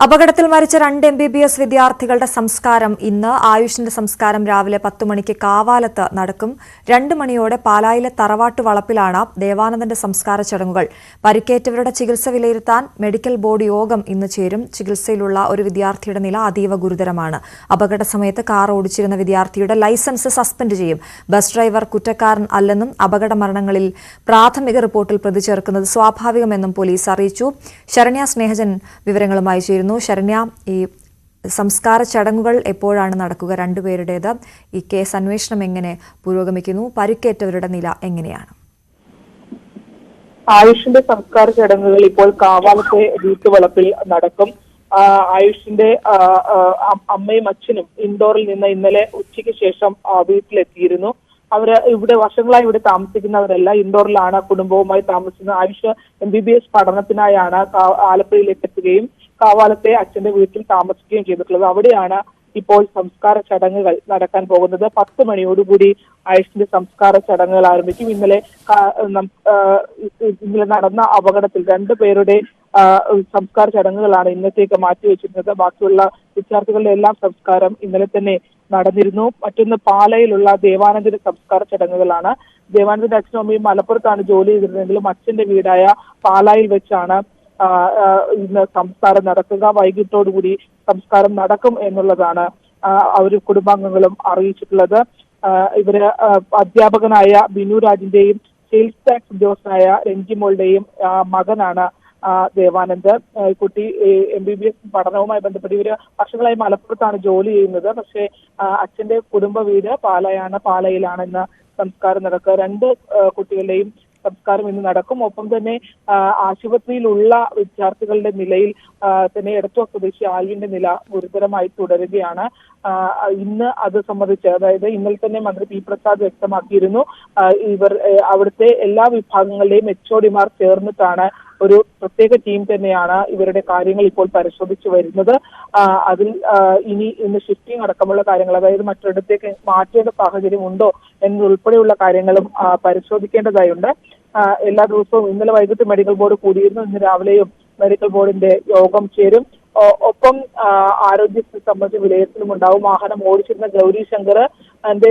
അപകടത്തിൽ മരിച്ച 2 MBBS വിദ്യാർത്ഥികളുടെ സംസ്കാരം ഇന്ന്. ആയുഷിന്റെ സംസ്കാരം രാവിലെ 10 മണിക്ക് കാവാലത്ത് നടക്കും. 2 മണിയോടെ പാലായിലെ തറവാട്ട് വളപ്പിലാണ് ദേവാനന്ദന്റെ സംസ്കാര ചടങ്ങുകൾ. പരിക്കേറ്റവരുടെ ചികിത്സ വിലയിരുത്താൻ മെഡിക്കൽ ബോർഡ് യോഗം ഇന്ന് ചേരും. ചികിത്സയിലുള്ള ഒരു വിദ്യാർത്ഥിയുടെ നില അതീവ ഗുരുതരമാണ്. അപകട സമയത്ത് കാർ ഓടിച്ചിരുന്ന വിദ്യാർത്ഥിയുടെ ലൈസൻസ് സസ്പെൻഡ് ചെയ്യും. ബസ് ഡ്രൈവർ കുറ്റക്കാരൻ അല്ലെന്നും അപകട മരണങ്ങളിൽ പ്രാഥമിക റിപ്പോർട്ടിൽ പ്രതി ചേർക്കുന്നത് സ്വാഭാവികമെന്നും പോലീസ് അറിയിച്ചു. ശരണ്യ സ്നേഹജൻ വിവരങ്ങളുമായി ചേരുന്നു. ശരണ്യ, ഈ സംസ്കാര ചടങ്ങുകൾ എപ്പോഴാണ് നടക്കുക? 2 പേരുടേത്. ഈ കേസ് അന്വേഷണം എങ്ങനെ പുരോഗമിക്കുന്നു? പരിക്കേറ്റവരുടെ നില എങ്ങനെയാണ്? ആയുഷിന്റെ സംസ്കാര ചടങ്ങുകൾ ഇപ്പോൾ കാവാലത്തെ വീട്ടുവളപ്പിൽ നടക്കും. ആയുഷിന്റെ അമ്മയും അച്ഛനും ഇൻഡോറിൽ നിന്ന് ഇന്നലെ ഉച്ചയ്ക്ക് ശേഷം വീട്ടിലെത്തിയിരുന്നു. അവര് ഇവിടെ വർഷങ്ങളായി ഇവിടെ താമസിക്കുന്നവരല്ല, ഇൻഡോറിലാണ് കുടുംബവുമായി താമസിക്കുന്നത്. ആയുഷ് MBBS പഠനത്തിനായാണ് ആലപ്പുഴയിലേക്ക് എത്തുകയും കാവാലത്തെ അച്ഛന്റെ വീട്ടിൽ താമസിക്കുകയും ചെയ്തിട്ടുള്ളത്. അവിടെയാണ് ഇപ്പോൾ സംസ്കാര ചടങ്ങുകൾ നടക്കാൻ പോകുന്നത്. 10 മണിയോടുകൂടി ആയുഷിന്റെ സംസ്കാര ചടങ്ങുകൾ ആരംഭിക്കും. ഇന്നലെ നടന്ന അപകടത്തിൽ 2 പേരുടെ സംസ്കാര ചടങ്ങുകളാണ് ഇന്നത്തേക്ക് മാറ്റിവെച്ചിരുന്നത്. ബാക്കിയുള്ള വിദ്യാർത്ഥികളുടെ എല്ലാം സംസ്കാരം ഇന്നലെ തന്നെ നടന്നിരുന്നു. മറ്റൊന്ന് പാലയിലുള്ള ദേവാനന്ദന്റെ സംസ്കാര ചടങ്ങുകളാണ്. ദേവാനന്ദന്റെ അച്ഛനും അമ്മയും മലപ്പുറത്താണ് ജോലി ചെയ്തിരുന്നതെങ്കിലും അച്ഛന്റെ വീടായ പാലായിൽ വെച്ചാണ് ഇന്ന് സംസ്കാരം നടക്കുക. വൈകിട്ടോടുകൂടി സംസ്കാരം നടക്കും എന്നുള്ളതാണ് അവർ കുടുംബാംഗങ്ങളും അറിയിച്ചിട്ടുള്ളത്. ഇവര് അധ്യാപകനായ ബിനു രാജിന്റെയും സെയിൽസ് ടാക്സ് ഉദ്യോഗസ്ഥനായ രഞ്ജിമോളുടെയും മകനാണ് ദേവാനന്ദ്. കുട്ടി MBBS പഠനവുമായി ബന്ധപ്പെട്ട് ഇവര് വർഷങ്ങളായി മലപ്പുറത്താണ് ജോലി ചെയ്യുന്നത്. പക്ഷേ അച്ഛന്റെ കുടുംബ വീട് പാലയിലാണ് ഇന്ന് സംസ്കാരം നടക്കുക. 2 കുട്ടികളുടെയും സംസ്കാരം ഇന്ന് നടക്കും. ഒപ്പം തന്നെ ആശുപത്രിയിലുള്ള വിദ്യാർത്ഥികളുടെ നിലയിൽ തന്നെ എടത്വ സ്വദേശി ആൽവിന്റെ നില ഗുരുതരമായി തുടരുകയാണ്. ഇന്ന് അത് സംബന്ധിച്ച്, അതായത് ഇന്നലെ തന്നെ മന്ത്രി പി പ്രസാദ് വ്യക്തമാക്കിയിരുന്നു, അവിടുത്തെ എല്ലാ വിഭാഗങ്ങളുടെയും HODമാർ ചേർന്നിട്ടാണ് ഒരു പ്രത്യേക ടീം തന്നെയാണ് ഇവരുടെ കാര്യങ്ങൾ ഇപ്പോൾ പരിശോധിച്ചു വരുന്നത്. അതിൽ ഇന്ന് ഷിഫ്റ്റിംഗ് അടക്കമുള്ള കാര്യങ്ങൾ, അതായത് മറ്റൊരിടത്തേക്ക് മാറ്റേണ്ട സാഹചര്യം ഉണ്ടോ എന്നുൾപ്പെടെയുള്ള കാര്യങ്ങളും പരിശോധിക്കേണ്ടതായുണ്ട്. എല്ലാ ദിവസവും ഇന്നലെ വൈകിട്ട് മെഡിക്കൽ ബോർഡ് കൂടിയിരുന്നു. ഇന്ന് രാവിലെയും മെഡിക്കൽ ബോർഡിന്റെ യോഗം ചേരും. ഒപ്പം ആരോഗ്യസ്ഥിതി സംബന്ധിച്ച് വിലയിരുത്തലും ഉണ്ടാവും. വാഹനം ഓടിച്ചിരുന്ന ഗൗരി ശങ്കർ അതിന്റെ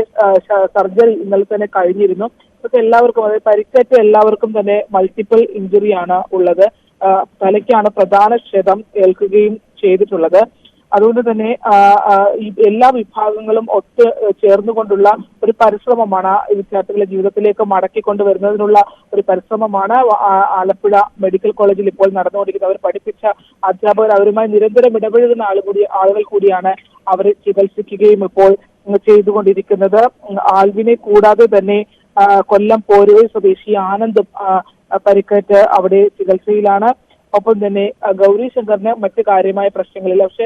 സർജറി ഇന്നലെ തന്നെ കഴിഞ്ഞിരുന്നു. ഇതൊക്കെ എല്ലാവർക്കും, അതായത് പരിക്കേറ്റ എല്ലാവർക്കും തന്നെ മൾട്ടിപ്പിൾ ഇഞ്ചുറിയാണ് ഉള്ളത്. തലയ്ക്കാണ് പ്രധാന ക്ഷതം ഏൽക്കുകയും ചെയ്തിട്ടുള്ളത്. അതുകൊണ്ട് തന്നെ ഈ എല്ലാ വിഭാഗങ്ങളും ഒത്ത് ചേർന്നുകൊണ്ടുള്ള ഒരു പരിശ്രമമാണ് വിദ്യാർത്ഥികളെ ജീവിതത്തിലേക്ക് മടക്കിക്കൊണ്ടുവരുന്നതിനുള്ള ഒരു പരിശ്രമമാണ് ആലപ്പുഴ മെഡിക്കൽ കോളേജിൽ ഇപ്പോൾ നടന്നുകൊണ്ടിരിക്കുന്നത്. അവർ പഠിപ്പിച്ച അധ്യാപകർ, അവരുമായി നിരന്തരം ഇടപഴകുന്ന ആളുകൾ കൂടിയാണ് അവരെ ചികിത്സിക്കുകയും ഇപ്പോൾ ചെയ്തുകൊണ്ടിരിക്കുന്നത്. ആൽവിനെ കൂടാതെ തന്നെ കൊല്ലം പോരുവൈ സ്വദേശി ആനന്ദും പരിക്കേറ്റ് അവിടെ ചികിത്സയിലാണ്. ഒപ്പം തന്നെ ഗൗരി ശങ്കറിന് മറ്റു കാര്യമായ പ്രശ്നങ്ങളില്ല. പക്ഷെ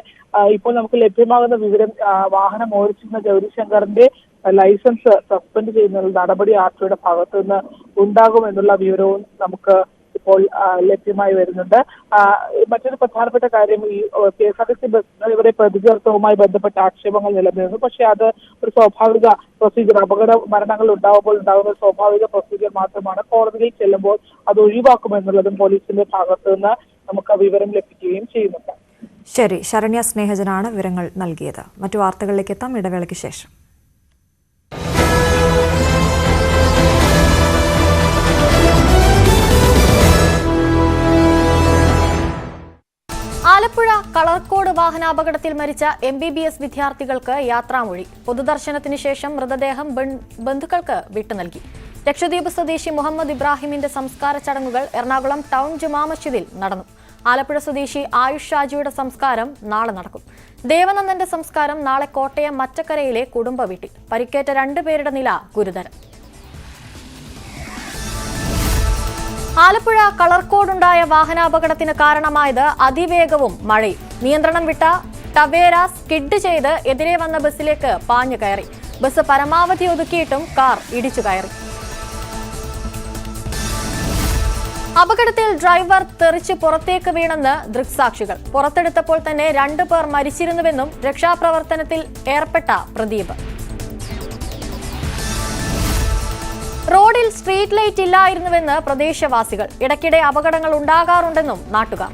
ഇപ്പോൾ നമുക്ക് ലഭ്യമാകുന്ന വിവരം, വാഹനം ഓടിച്ചിരുന്ന ഗൗരി ശങ്കറിന്റെ ലൈസൻസ് സസ്പെൻഡ് ചെയ്യുന്ന നടപടി ആർടിഒയുടെ ഭാഗത്തു നിന്ന് ഉണ്ടാകുമെന്നുള്ള വിവരവും നമുക്ക് ഇപ്പോൾ ലഭ്യമായി വരുന്നുണ്ട്. മറ്റൊരു പ്രധാനപ്പെട്ട കാര്യം, ഈ KSRTC ബസ് ഡ്രൈവറെ പ്രതിചേർത്തവുമായി ബന്ധപ്പെട്ട ആക്ഷേപങ്ങൾ നിലനിന്നിരുന്നു. പക്ഷെ അത് ഒരു സ്വാഭാവിക പ്രൊസീജിയർ, അപകട മരണങ്ങൾ ഉണ്ടാകുമ്പോൾ ഉണ്ടാകുന്ന സ്വാഭാവിക പ്രൊസീജിയർ മാത്രമാണ്. കോടതിയിൽ ചെല്ലുമ്പോൾ അത് ഒഴിവാക്കുമെന്നുള്ളതും പോലീസിന്റെ ഭാഗത്തു നിന്ന് നമുക്ക് വിവരം ലഭിക്കുകയും ചെയ്യുന്നുണ്ട്. ശരി, ശരണ്യ സ്നേഹജനാണ് വിവരങ്ങൾ നൽകിയത്. മറ്റു വാർത്തകളിലേക്ക് എത്താം ഇടവേളയ്ക്ക് ശേഷം. ആലപ്പുഴ കളർക്കോട് വാഹനാപകടത്തിൽ മരിച്ച MBBS വിദ്യാർത്ഥികൾക്ക് യാത്രാമൊഴി. പൊതുദർശനത്തിന് ശേഷം മൃതദേഹം ബന്ധുക്കൾക്ക് വിട്ടുനൽകി. ലക്ഷദ്വീപ് സ്വദേശി മുഹമ്മദ് ഇബ്രാഹിമിന്റെ സംസ്കാര ചടങ്ങുകൾ എറണാകുളം ടൗൺ ജുമാ മസ്ജിദിൽ നടന്നു. ആലപ്പുഴ സ്വദേശി ആയുഷ് ഷാജിയുടെ സംസ്കാരം നാളെ നടക്കും. ദേവനന്ദന്റെ സംസ്കാരം നാളെ കോട്ടയം മറ്റക്കരയിലെ കുടുംബ വീട്ടിൽ. പരിക്കേറ്റ 2 പേരുടെ നില ഗുരുതരം. ആലപ്പുഴ കളർക്കോടുണ്ടായ വാഹനാപകടത്തിന് കാരണമായത് അതിവേഗവും മഴയും. നിയന്ത്രണം വിട്ട ടവേര സ്കിഡ് ചെയ്ത് എതിരെ വന്ന ബസ്സിലേക്ക് പാഞ്ഞു കയറി. ബസ് പരമാവധി ഒതുക്കിയിട്ടും കാർ ഇടിച്ചു കയറി. അപകടത്തിൽ ഡ്രൈവർ തെറിച്ച് പുറത്തേക്ക് വീണെന്ന് ദൃക്സാക്ഷികൾ. പുറത്തെടുത്തപ്പോൾ തന്നെ 2 പേർ മരിച്ചിരുന്നുവെന്നും രക്ഷാപ്രവർത്തനത്തിൽ ഏർപ്പെട്ട പ്രദീപ്. റോഡിൽ സ്ട്രീറ്റ് ലൈറ്റ് ഇല്ലായിരുന്നുവെന്ന് പ്രദേശവാസികൾ. ഇടയ്ക്കിടെ അപകടങ്ങൾ ഉണ്ടാകാറുണ്ടെന്നും നാട്ടുകാർ.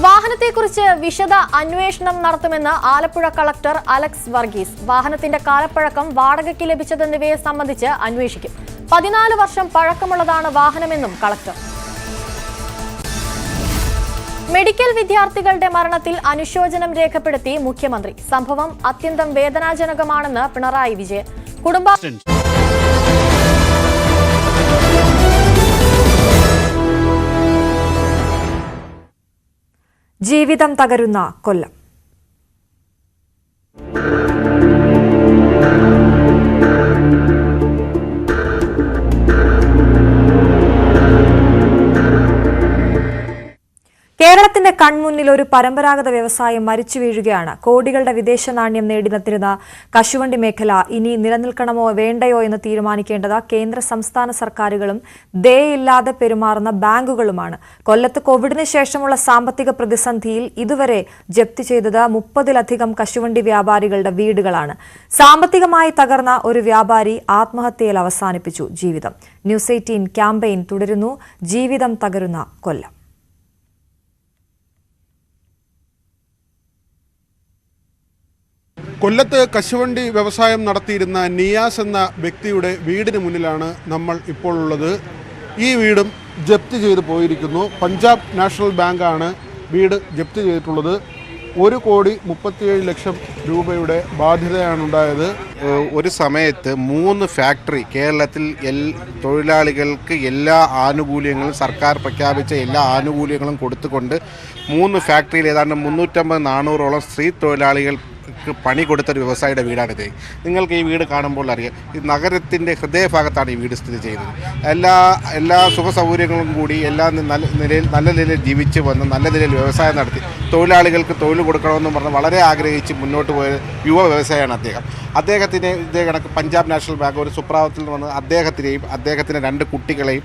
വാഹനത്തെക്കുറിച്ച് വിശദ അന്വേഷണം നടത്തുമെന്ന് ആലപ്പുഴ കളക്ടർ അലക്സ് വർഗീസ്. വാഹനത്തിന്റെ കാലപ്പഴക്കം, വാടകയ്ക്ക് ലഭിച്ചതെന്നിവയെ സംബന്ധിച്ച് അന്വേഷിക്കും. 14 വർഷം പഴക്കമുള്ളതാണ് വാഹനമെന്നും കളക്ടർ. മെഡിക്കൽ വിദ്യാർത്ഥികളുടെ മരണത്തിൽ അനുശോചനം രേഖപ്പെടുത്തി മുഖ്യമന്ത്രി. സംഭവം അത്യന്തം വേദനാജനകമാണെന്ന് പിണറായി വിജയൻ. ജീവിതം തകരുന്ന കൊല്ലം. കേരളത്തിന്റെ കൺമുന്നിൽ ഒരു പരമ്പരാഗത വ്യവസായം മരിച്ചു വീഴുകയാണ്. കോടികളുടെ വിദേശ നാണ്യം നേടിനിർത്തിരുന്ന കശുവണ്ടി മേഖല ഇനി നിലനിൽക്കണമോ വേണ്ടയോ എന്ന് തീരുമാനിക്കേണ്ടത് കേന്ദ്ര സംസ്ഥാന സർക്കാരുകളും ദയയില്ലാതെ പെരുമാറുന്ന ബാങ്കുകളുമാണ്. കൊല്ലത്ത് കോവിഡിന് ശേഷമുള്ള സാമ്പത്തിക പ്രതിസന്ധിയിൽ ഇതുവരെ ജപ്തി ചെയ്തത് 30-ലധികം കശുവണ്ടി വ്യാപാരികളുടെ വീടുകളാണ്. സാമ്പത്തികമായി തകർന്ന ഒരു വ്യാപാരി ആത്മഹത്യയിൽ അവസാനിപ്പിച്ചു ജീവിതം. ന്യൂസ് 18 ക്യാമ്പയിൻ തുടരുന്നു. ജീവിതം തകരുന്ന കൊല്ലം. കൊല്ലത്ത് കശുവണ്ടി വ്യവസായം നടത്തിയിരുന്ന നിയാസ് എന്ന വ്യക്തിയുടെ വീടിന് മുന്നിലാണ് നമ്മൾ ഇപ്പോൾ ഉള്ളത്. ഈ വീടും ജപ്തി ചെയ്ത് പോയിരിക്കുന്നു. പഞ്ചാബ് നാഷണൽ ബാങ്കാണ് വീട് ജപ്തി ചെയ്തിട്ടുള്ളത്. 1,37,00,000 രൂപയുടെ ബാധ്യതയാണുണ്ടായത്. ഒരു സമയത്ത് 3 ഫാക്ടറി കേരളത്തിൽ തൊഴിലാളികൾക്ക് എല്ലാ ആനുകൂല്യങ്ങളും സർക്കാർ പ്രഖ്യാപിച്ച എല്ലാ ആനുകൂല്യങ്ങളും കൊടുത്തുകൊണ്ട് 3 ഫാക്ടറിയിൽ ഏതാണ്ട് 350-400ഓളം സ്ത്രീ തൊഴിലാളികൾ പണി കൊടുത്തൊരു വ്യവസായിയുടെ വീടാണിത്. നിങ്ങൾക്ക് ഈ വീട് കാണുമ്പോൾ അറിയാം, ഈ നഗരത്തിൻ്റെ ഹൃദയഭാഗത്താണ് ഈ വീട് സ്ഥിതി ചെയ്യുന്നത്. എല്ലാ സുഖ സൗകര്യങ്ങളും കൂടി നല്ല നിലയിൽ ജീവിച്ച് വന്ന് നല്ല നിലയിൽ വ്യവസായം നടത്തി തൊഴിലാളികൾക്ക് തൊഴിൽ കൊടുക്കണമെന്ന് പറഞ്ഞ് വളരെ ആഗ്രഹിച്ച് മുന്നോട്ട് പോയ യുവ വ്യവസായിയാണ് അദ്ദേഹത്തിന് ഇതേ കണക്ക് പഞ്ചാബ് നാഷണൽ ബാങ്ക് ഒരു സുപ്രഭാതത്തിൽ വന്ന് അദ്ദേഹത്തിനെയും അദ്ദേഹത്തിൻ്റെ 2 കുട്ടികളെയും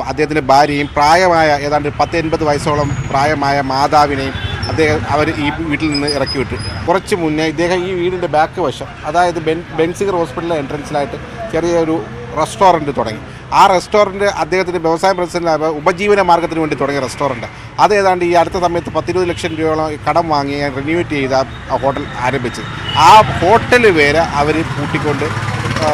അദ്ദേഹത്തിൻ്റെ ഭാര്യയും പ്രായമായ ഏതാണ്ട് 10-80 വയസ്സോളം പ്രായമായ മാതാവിനെയും അവർ ഈ വീട്ടിൽ നിന്ന് ഇറക്കി വിട്ടു. കുറച്ച് മുന്നേ ഇദ്ദേഹം ഈ വീടിൻ്റെ ബാക്ക് വശം, അതായത് ബെൻസിഗർ ഹോസ്പിറ്റലിലെ എൻട്രൻസിലായിട്ട് ചെറിയൊരു റെസ്റ്റോറൻറ്റ് തുടങ്ങി. ആ റെസ്റ്റോറൻറ്റ് അദ്ദേഹത്തിൻ്റെ വ്യവസായ പ്രതിസന്ധി ഉപജീവന മാർഗ്ഗത്തിന് വേണ്ടി തുടങ്ങിയ റെസ്റ്റോറൻറ്റ് അത് ഏതാണ്ട് ഈ അടുത്ത സമയത്ത് 10-20 ലക്ഷം രൂപയോളം കടം വാങ്ങി റിന്യൂവേറ്റ് ചെയ്ത ഹോട്ടൽ ആരംഭിച്ച് ആ ഹോട്ടൽ വരെ അവർ കൂട്ടിക്കൊണ്ട്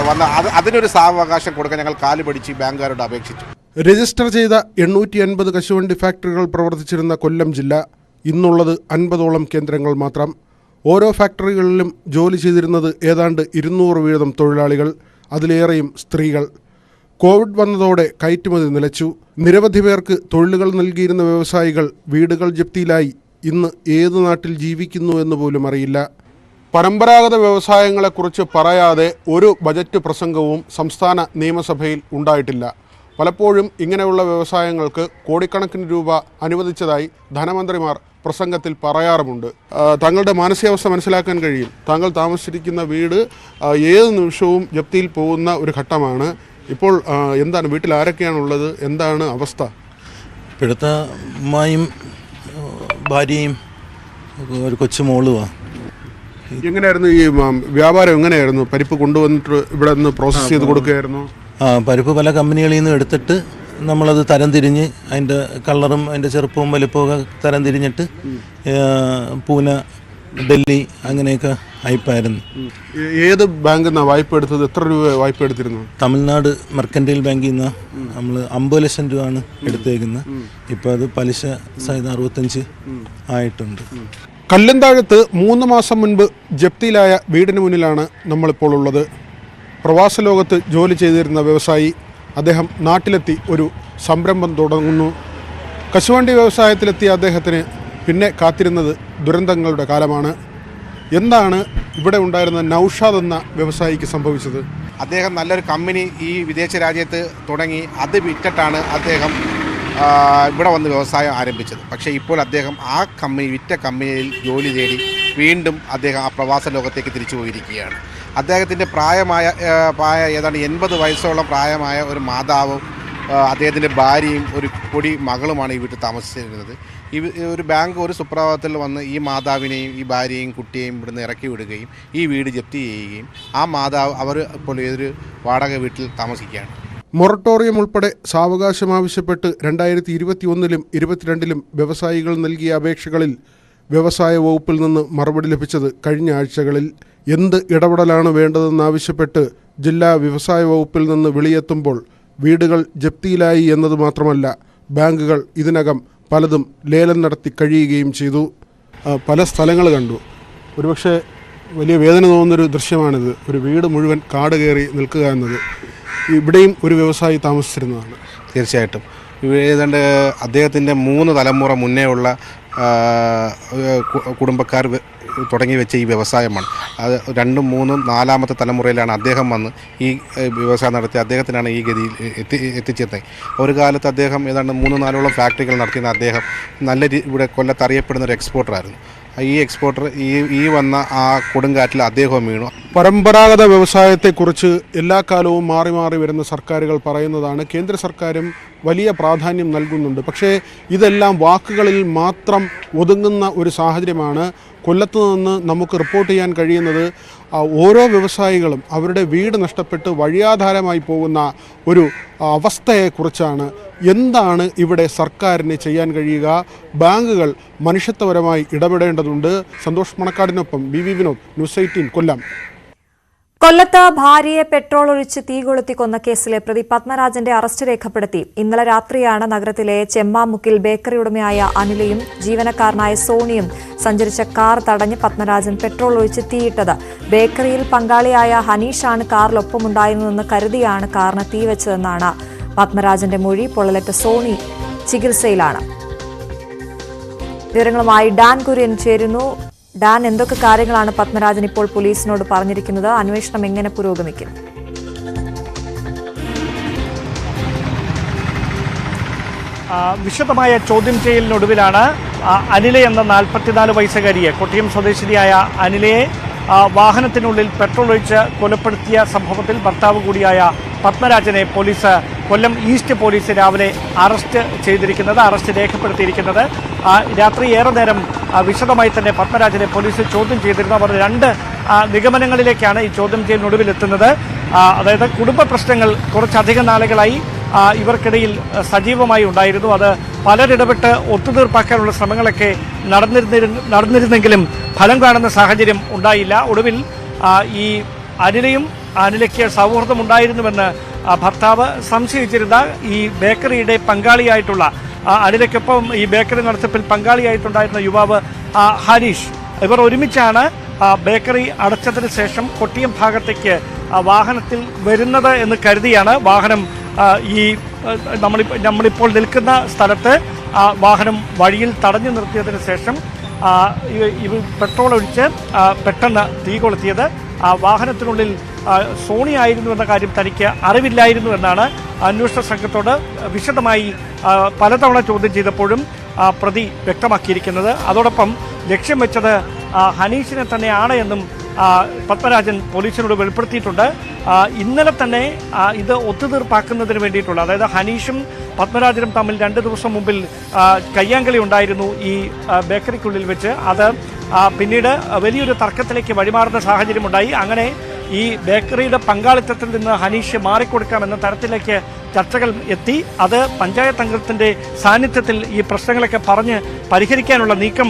വന്ന അതിനൊരു സാവകാശം കൊടുക്കാൻ ഞങ്ങൾ കാല് പിടിച്ച് ബാങ്കുകാരോട് അപേക്ഷിച്ചു. രജിസ്റ്റർ ചെയ്ത 850 കശുവണ്ടി ഫാക്ടറികൾ പ്രവർത്തിച്ചിരുന്ന കൊല്ലം ജില്ല ഇന്നുള്ളത് 50ഓളം കേന്ദ്രങ്ങൾ മാത്രം. ഓരോ ഫാക്ടറികളിലും ജോലി ചെയ്തിരുന്നത് ഏതാണ്ട് 200 വീതം തൊഴിലാളികൾ, അതിലേറെയും സ്ത്രീകൾ. കോവിഡ് വന്നതോടെ കയറ്റുമതി നിലച്ചു. നിരവധി പേർക്ക് തൊഴിലുകൾ നൽകിയിരുന്ന വ്യവസായികൾ വീടുകൾ ജപ്തിയിലായി ഇന്ന് ഏത് നാട്ടിൽ ജീവിക്കുന്നു എന്ന് പോലും അറിയില്ല. പരമ്പരാഗത വ്യവസായങ്ങളെക്കുറിച്ച് പറയാതെ ഒരു ബജറ്റ് പ്രസംഗവും സംസ്ഥാന നിയമസഭയിൽ ഉണ്ടായിട്ടില്ല. പലപ്പോഴും ഇങ്ങനെയുള്ള വ്യവസായങ്ങൾക്ക് കോടിക്കണക്കിന് രൂപ അനുവദിച്ചതായി ധനമന്ത്രിമാർ പ്രസംഗത്തിൽ പറയാറുമുണ്ട്. താങ്കളുടെ മാനസികാവസ്ഥ മനസ്സിലാക്കാൻ കഴിയും. താങ്കൾ താമസിച്ചിരിക്കുന്ന വീട് ഏത് നിമിഷവും ജപ്തിയിൽ പോകുന്ന ഒരു ഘട്ടമാണ്. ഇപ്പോൾ എന്താണ്, വീട്ടിൽ ആരൊക്കെയാണുള്ളത്, എന്താണ് അവസ്ഥ? ഇപ്പോഴത്തെ അമ്മായും ഭാര്യയും ഒരു കൊച്ചുമോളുമാണ്. എങ്ങനെയായിരുന്നു ഈ വ്യാപാരം? എങ്ങനെയായിരുന്നു? പരിപ്പ് കൊണ്ടുവന്നിട്ട് ഇവിടെ നിന്ന് പ്രോസസ്സ് ചെയ്ത് കൊടുക്കുകയായിരുന്നു? പരിപ്പ് പല കമ്പനികളിൽ നിന്നും എടുത്തിട്ട് നമ്മളത് തരംതിരിഞ്ഞ് അതിൻ്റെ കളറും അതിൻ്റെ ചെറുപ്പവും വലുപ്പമൊക്കെ തരംതിരിഞ്ഞിട്ട് പൂനെ, ഡൽഹി അങ്ങനെയൊക്കെ അയപ്പായിരുന്നു. ഏത് ബാങ്കിൽ നിന്നാണ് വായ്പ എടുത്തത്? എത്ര രൂപ വായ്പ എടുത്തിരുന്നു? തമിഴ്നാട് മെർക്കൻറ്റൈൽ ബാങ്കിൽ നിന്ന് നമ്മൾ 50 ലക്ഷം രൂപയാണ് എടുത്തേക്കുന്നത്. ഇപ്പോൾ അത് പലിശ സഹിതം 65 ആയിട്ടുണ്ട്. കല്ലുംതാഴത്ത് 3 മാസം മുൻപ് ജപ്തിയിലായ വീടിന് മുന്നിലാണ് നമ്മളിപ്പോൾ ഉള്ളത്. പ്രവാസ ലോകത്ത് ജോലി ചെയ്തിരുന്ന വ്യവസായി അദ്ദേഹം നാട്ടിലെത്തി ഒരു സംരംഭം തുടങ്ങുന്നു. കശുവണ്ടി വ്യവസായത്തിലെത്തിയ അദ്ദേഹത്തിന് പിന്നെ കാത്തിരുന്നത് ദുരന്തങ്ങളുടെ കാലമാണ്. എന്താണ് ഇവിടെ ഉണ്ടായിരുന്ന നൗഷാദ് എന്ന വ്യവസായിക്ക് സംഭവിച്ചത്? അദ്ദേഹം നല്ലൊരു കമ്പനി ഈ വിദേശ രാജ്യത്ത് തുടങ്ങി അത് വിറ്റിട്ടാണ് അദ്ദേഹം ഇവിടെ വന്ന് വ്യവസായം ആരംഭിച്ചത്. പക്ഷേ ഇപ്പോൾ അദ്ദേഹം ആ വിറ്റ കമ്പനിയിൽ ജോലി തേടി വീണ്ടും അദ്ദേഹം ആ പ്രവാസ ലോകത്തേക്ക് തിരിച്ചു പോയിരിക്കുകയാണ്. അദ്ദേഹത്തിൻ്റെ പ്രായമായ ഏതാണ്ട് 80 വയസ്സോളം പ്രായമായ ഒരു മാതാവും അദ്ദേഹത്തിൻ്റെ ഭാര്യയും ഒരു പൊടി മകളുമാണ് ഈ വീട്ടിൽ താമസിച്ചിരുന്നത്. ഒരു ബാങ്ക് ഒരു സുപ്രഭാതത്തിൽ വന്ന് ഈ മാതാവിനെയും ഈ ഭാര്യയും കുട്ടിയെയും ഇവിടുന്ന് ഇറക്കി വിടുകയും ഈ വീട് ജപ്തി ചെയ്യുകയും ആ മാതാവ് അവർ ഇപ്പോൾ ഏതൊരു വാടക വീട്ടിൽ താമസിക്കുകയാണ്. മൊറട്ടോറിയം ഉൾപ്പെടെ സാവകാശം ആവശ്യപ്പെട്ട് 2021-ലും 2022-ലും വ്യവസായികൾ നൽകിയ അപേക്ഷകളിൽ വ്യവസായ വകുപ്പിൽ നിന്ന് മറുപടി ലഭിച്ചത് കഴിഞ്ഞ ആഴ്ചകളിൽ. എന്ത് ഇടപെടലാണ് വേണ്ടതെന്നാവശ്യപ്പെട്ട് ജില്ലാ വ്യവസായ വകുപ്പിൽ നിന്ന് വിളിയെത്തുമ്പോൾ വീടുകൾ ജപ്തിയിലായി എന്നത് മാത്രമല്ല, ബാങ്കുകൾ ഇതിനകം പലതും ലേലം നടത്തി കഴിയുകയും ചെയ്തു. പല സ്ഥലങ്ങൾ കണ്ടു. ഒരുപക്ഷെ വലിയ വേദന തോന്നുന്നൊരു ദൃശ്യമാണിത്. ഒരു വീട് മുഴുവൻ കാട് കയറി നിൽക്കുക എന്നത്. ഇവിടെയും ഒരു വ്യവസായി താമസിച്ചിരുന്നതാണ്. തീർച്ചയായിട്ടും ഏതാണ്ട് അദ്ദേഹത്തിൻ്റെ 3 തലമുറ മുന്നേ ഉള്ള കുടുംബക്കാർ തുടങ്ങി വെച്ച ഈ വ്യവസായമാണ്. അത് 2, 3, 4ാമത്തെ തലമുറയിലാണ് അദ്ദേഹം വന്ന് ഈ വ്യവസായം നടത്തി അദ്ദേഹത്തിനാണ് ഈ ഗതിയിൽ എത്തിച്ചേർന്നത്. ഒരു കാലത്ത് അദ്ദേഹം ഏതാണ്ട് 3-4ഓളം ഫാക്ടറികൾ നടത്തിയിരുന്ന അദ്ദേഹം ഇവിടെ കൊല്ലത്ത് അറിയപ്പെടുന്ന ഒരു എക്സ്പോർട്ടറായിരുന്നു. ഈ എക്സ്പോർട്ടർ ഈ വന്ന ആ കൊടുങ്കാറ്റിൽ അദ്ദേഹം വീണു. പരമ്പരാഗത വ്യവസായത്തെക്കുറിച്ച് എല്ലാ കാലവും മാറി മാറി വരുന്ന സർക്കാരുകൾ പറയുന്നതാണ്. കേന്ദ്ര സർക്കാരും വലിയ പ്രാധാന്യം നൽകുന്നുണ്ട്. പക്ഷേ ഇതെല്ലാം വാക്കുകളിൽ മാത്രം ഒതുങ്ങുന്ന ഒരു സാഹചര്യമാണ്. കൊല്ലത്ത് നിന്ന് നമുക്ക് റിപ്പോർട്ട് ചെയ്യാൻ കഴിയുന്നത് ഓരോ വ്യവസായികളും അവരുടെ വീട് നഷ്ടപ്പെട്ട് വഴിയാധാരമായി പോകുന്ന ഒരു അവസ്ഥയെക്കുറിച്ചാണ്. എന്താണ് ഇവിടെ സർക്കാരിന് ചെയ്യാൻ കഴിയുക? ബാങ്കുകൾ മനുഷ്യത്വപരമായി ഇടപെടേണ്ടതുണ്ട്. സന്തോഷ് മണക്കാടിനൊപ്പം BV വിനോദ്, ന്യൂസ് 18 കൊല്ലം. കൊല്ലത്ത് ഭാര്യയെ പെട്രോൾ ഒഴിച്ച് തീ കൊളുത്തി കൊന്ന കേസിലെ പ്രതി പത്മരാജന്റെ അറസ്റ്റ് രേഖപ്പെടുത്തി. ഇന്നലെ രാത്രിയാണ് നഗരത്തിലെ ചെമ്മാമുക്കിൽ ബേക്കറി ഉടമയായ അനിലയും ജീവനക്കാരനായ സോണിയും സഞ്ചരിച്ച കാർ തടഞ്ഞ് പത്മരാജൻ പെട്രോൾ ഒഴിച്ച് തീയിട്ടത്. ബേക്കറിയിൽ പങ്കാളിയായ ഹനീഷാണ് കാറിലൊപ്പമുണ്ടായിരുന്നതെന്ന് കരുതിയാണ് കാറിന് തീവെച്ചതെന്നാണ് പത്മരാജന്റെ മൊഴി. പൊള്ളലേറ്റ സോണി ചികിത്സയിലാണ്. വിവരങ്ങളുമായി ഡാൻ കുര്യൻ ചേരുന്നു. ഡാൻ, എന്തൊക്കെ കാര്യങ്ങളാണ് പത്മരാജൻ ഇപ്പോൾ പോലീസിനോട് പറഞ്ഞിരിക്കുന്നത്? അന്വേഷണം എങ്ങനെ പുരോഗമിക്കും? വിശദമായ ചോദ്യം ചെയ്യലിനൊടുവിലാണ് അനില എന്ന 44 വയസ്സുകാരിയെ, കൊട്ടിയം സ്വദേശിനിയായ അനിലയെ വാഹനത്തിനുള്ളിൽ പെട്രോൾ ഒഴിച്ച് കൊലപ്പെടുത്തിയ സംഭവത്തിൽ ഭർത്താവ് കൂടിയായ പത്മരാജനെ പോലീസ്, കൊല്ലം ഈസ്റ്റ് പോലീസ് രാവിലെ അറസ്റ്റ് ചെയ്തിരിക്കുന്നത്, അറസ്റ്റ് രേഖപ്പെടുത്തിയിരിക്കുന്നത്. രാത്രി ഏറെ നേരം വിശദമായി തന്നെ പത്മരാജനെ പോലീസ് ചോദ്യം ചെയ്തിരുന്നു. അവർ 2 നിഗമനങ്ങളിലേക്കാണ് ഈ ചോദ്യം ചെയ്യലിനൊടുവിലെത്തുന്നത്. അതായത് കുടുംബ പ്രശ്നങ്ങൾ കുറച്ചധികം നാളുകളായി ഇവർക്കിടയിൽ സജീവമായി ഉണ്ടായിരുന്നു. അത് പലരിടപെട്ട് ഒത്തുതീർപ്പാക്കാനുള്ള ശ്രമങ്ങളൊക്കെ നടന്നിരുന്നെങ്കിലും ഫലം കാണുന്ന സാഹചര്യം ഉണ്ടായില്ല. ഒടുവിൽ ഈ അനിലയ്ക്ക് സൗഹൃദമുണ്ടായിരുന്നുവെന്ന് ഭർത്താവ് സംശയിച്ചിരുന്ന ഈ ബേക്കറിയുടെ പങ്കാളിയായിട്ടുള്ള അനിലയ്ക്കൊപ്പം ഈ ബേക്കറി നടത്തിപ്പിൽ പങ്കാളിയായിട്ടുണ്ടായിരുന്ന യുവാവ് ഹനീഷ്, ഇവർ ഒരുമിച്ചാണ് ബേക്കറി അടച്ചതിന് ശേഷം കൊട്ടിയം ഭാഗത്തേക്ക് വാഹനത്തിൽ വരുന്നത് എന്ന് കരുതിയാണ് വാഹനം ഈ നമ്മളിപ്പോൾ നിൽക്കുന്ന സ്ഥലത്ത് വാഹനം വഴിയിൽ തടഞ്ഞു നിർത്തിയതിന് ശേഷം പെട്രോൾ ഒഴിച്ച് പെട്ടെന്ന് തീ കൊളുത്തിയത്. വാഹനത്തിനുള്ളിൽ സോണി ആയിരുന്നു എന്ന കാര്യം തനിക്ക് അറിവില്ലായിരുന്നു എന്നാണ് അന്വേഷണ സംഘത്തോട് വിശദമായി പലതവണ ചോദ്യം ചെയ്തപ്പോഴും പ്രതി വ്യക്തമാക്കിയിരിക്കുന്നത്. അതോടൊപ്പം ലക്ഷ്യം വെച്ചത് ഹനീഷിനെ തന്നെയാണ് എന്നും പത്മരാജൻ പോലീസിനോട് വെളിപ്പെടുത്തിയിട്ടുണ്ട്. ഇന്നലെ തന്നെ ഇത് ഒത്തുതീർപ്പാക്കുന്നതിന് വേണ്ടിയിട്ടുള്ള, അതായത് ഹനീഷും പത്മരാജനും തമ്മിൽ 2 ദിവസം മുമ്പിൽ കയ്യാങ്കളി ഉണ്ടായിരുന്നു ഈ ബേക്കറിക്കുള്ളിൽ വെച്ച്. അത് പിന്നീട് വലിയൊരു തർക്കത്തിലേക്ക് വഴിമാറുന്ന സാഹചര്യമുണ്ടായി. അങ്ങനെ ഈ ബേക്കറിയുടെ പങ്കാളിത്തത്തിൽ നിന്ന് ഹനീഷ് മാറിക്കൊടുക്കാമെന്ന തരത്തിലേക്ക് ചർച്ചകൾ എത്തി. അത് പഞ്ചായത്ത് അംഗത്തിന്റെ സാന്നിധ്യത്തിൽ ഈ പ്രശ്നങ്ങളൊക്കെ പറഞ്ഞ് പരിഹരിക്കാനുള്ള നീക്കം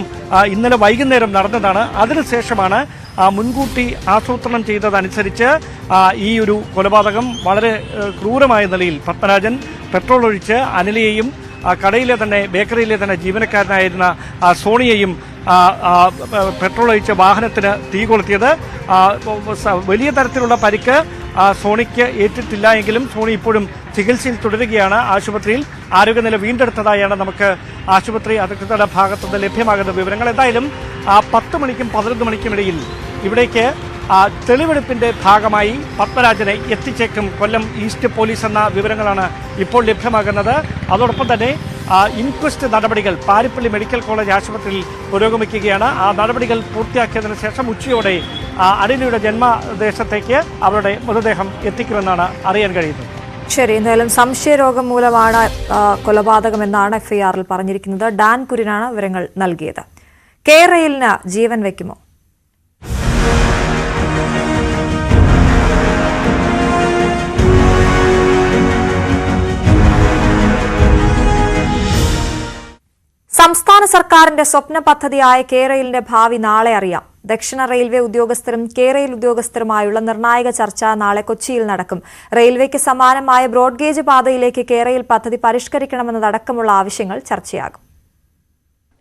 ഇന്നലെ വൈകുന്നേരം നടന്നതാണ്. അതിനുശേഷമാണ് മുൻകൂട്ടി ആസൂത്രണം ചെയ്തതനുസരിച്ച് ഈ ഒരു കൊലപാതകം വളരെ ക്രൂരമായ നിലയിൽ പത്മരാജൻ പെട്രോൾ ഒഴിച്ച് അനിലയെയും ബേക്കറിയിലെ തന്നെ ജീവനക്കാരനായിരുന്ന സോണിയെയും പെട്രോൾ ഒഴിച്ച് വാഹനത്തിന് തീ കൊളുത്തിയത്. വലിയ തരത്തിലുള്ള പരിക്ക് സോണിക്ക് ഏറ്റിട്ടില്ല എങ്കിലും സോണി ഇപ്പോഴും ചികിത്സയിൽ തുടരുകയാണ് ആശുപത്രിയിൽ. ആരോഗ്യനില വീണ്ടെടുത്തതായാണ് നമുക്ക് ആശുപത്രി അധികൃതരുടെ ഭാഗത്തുനിന്ന് ലഭ്യമാകുന്ന വിവരങ്ങൾ. എന്തായാലും 10 മണിക്കും 11 മണിക്കും ഇടയിൽ ഇവിടേക്ക് തെളിവെടുപ്പിന്റെ ഭാഗമായി പത്മരാജനെ എത്തിച്ചേക്കും കൊല്ലം ഈസ്റ്റ് പോലീസ് എന്ന വിവരങ്ങളാണ് ഇപ്പോൾ ലഭ്യമാകുന്നത്. അതോടൊപ്പം തന്നെ ഇൻക്വസ്റ്റ് നടപടികൾ പാരിപ്പള്ളി മെഡിക്കൽ കോളേജ് ആശുപത്രിയിൽ പുരോഗമിക്കുകയാണ്. ആ നടപടികൾ പൂർത്തിയാക്കിയതിനു ശേഷം ഉച്ചയോടെ അനിലയുടെ ജന്മദേശത്തേക്ക് അവരുടെ മൃതദേഹം എത്തിക്കുമെന്നാണ് അറിയാൻ കഴിയുന്നത്. ശരി, എന്തായാലും സംശയരോഗം മൂലമാണ് കൊലപാതകമെന്നാണ് എഫ്ഐആറിൽ പറഞ്ഞിരിക്കുന്നത്. ഡാൻ കുര്യനാണ് വിവരങ്ങൾ നൽകിയത്. കെ റെയിലിന് ജീവൻ വയ്ക്കുമോ? സംസ്ഥാന സർക്കാരിന്റെ സ്വപ്ന പദ്ധതിയായ കെ റെയിലിന്റെ ഭാവി നാളെ അറിയാം. ദക്ഷിണ റെയിൽവേ ഉദ്യോഗസ്ഥരും കെ റെയിൽ ഉദ്യോഗസ്ഥരുമായുള്ള നിർണായക ചർച്ച നാളെ കൊച്ചിയിൽ നടക്കും. റെയിൽവേക്ക് സമാനമായ ബ്രോഡ്ഗേജ് പാതയിലേക്ക് കെ റെയിൽ പദ്ധതി പരിഷ്കരിക്കണമെന്നതടക്കമുള്ള ആവശ്യങ്ങൾ ചർച്ചയാകും.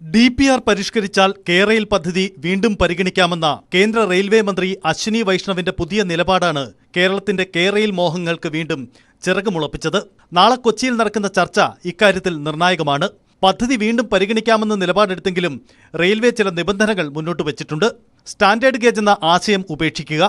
DPR പരിഷ്കരിച്ചാൽ കെ റെയിൽ പദ്ധതി വീണ്ടും പരിഗണിക്കാമെന്ന കേന്ദ്ര റെയിൽവേ മന്ത്രി അശ്വിനി വൈഷ്ണവിന്റെ പുതിയ നിലപാടാണ് കേരളത്തിന്റെ കെ റെയിൽ മോഹങ്ങൾക്ക് വീണ്ടും ചിറകുമുളപ്പിച്ചത്. നാളെ കൊച്ചിയിൽ നടക്കുന്ന ചർച്ച ഇക്കാര്യത്തിൽ നിർണായകമാണ്. പദ്ധതി വീണ്ടും പരിഗണിക്കാമെന്ന നിലപാടെടുത്തെങ്കിലും റെയിൽവേ ചില നിബന്ധനകൾ മുന്നോട്ട് വച്ചിട്ടുണ്ട്. സ്റ്റാൻഡേർഡ് ഗേജ് എന്ന ആശയം ഉപേക്ഷിക്കുക,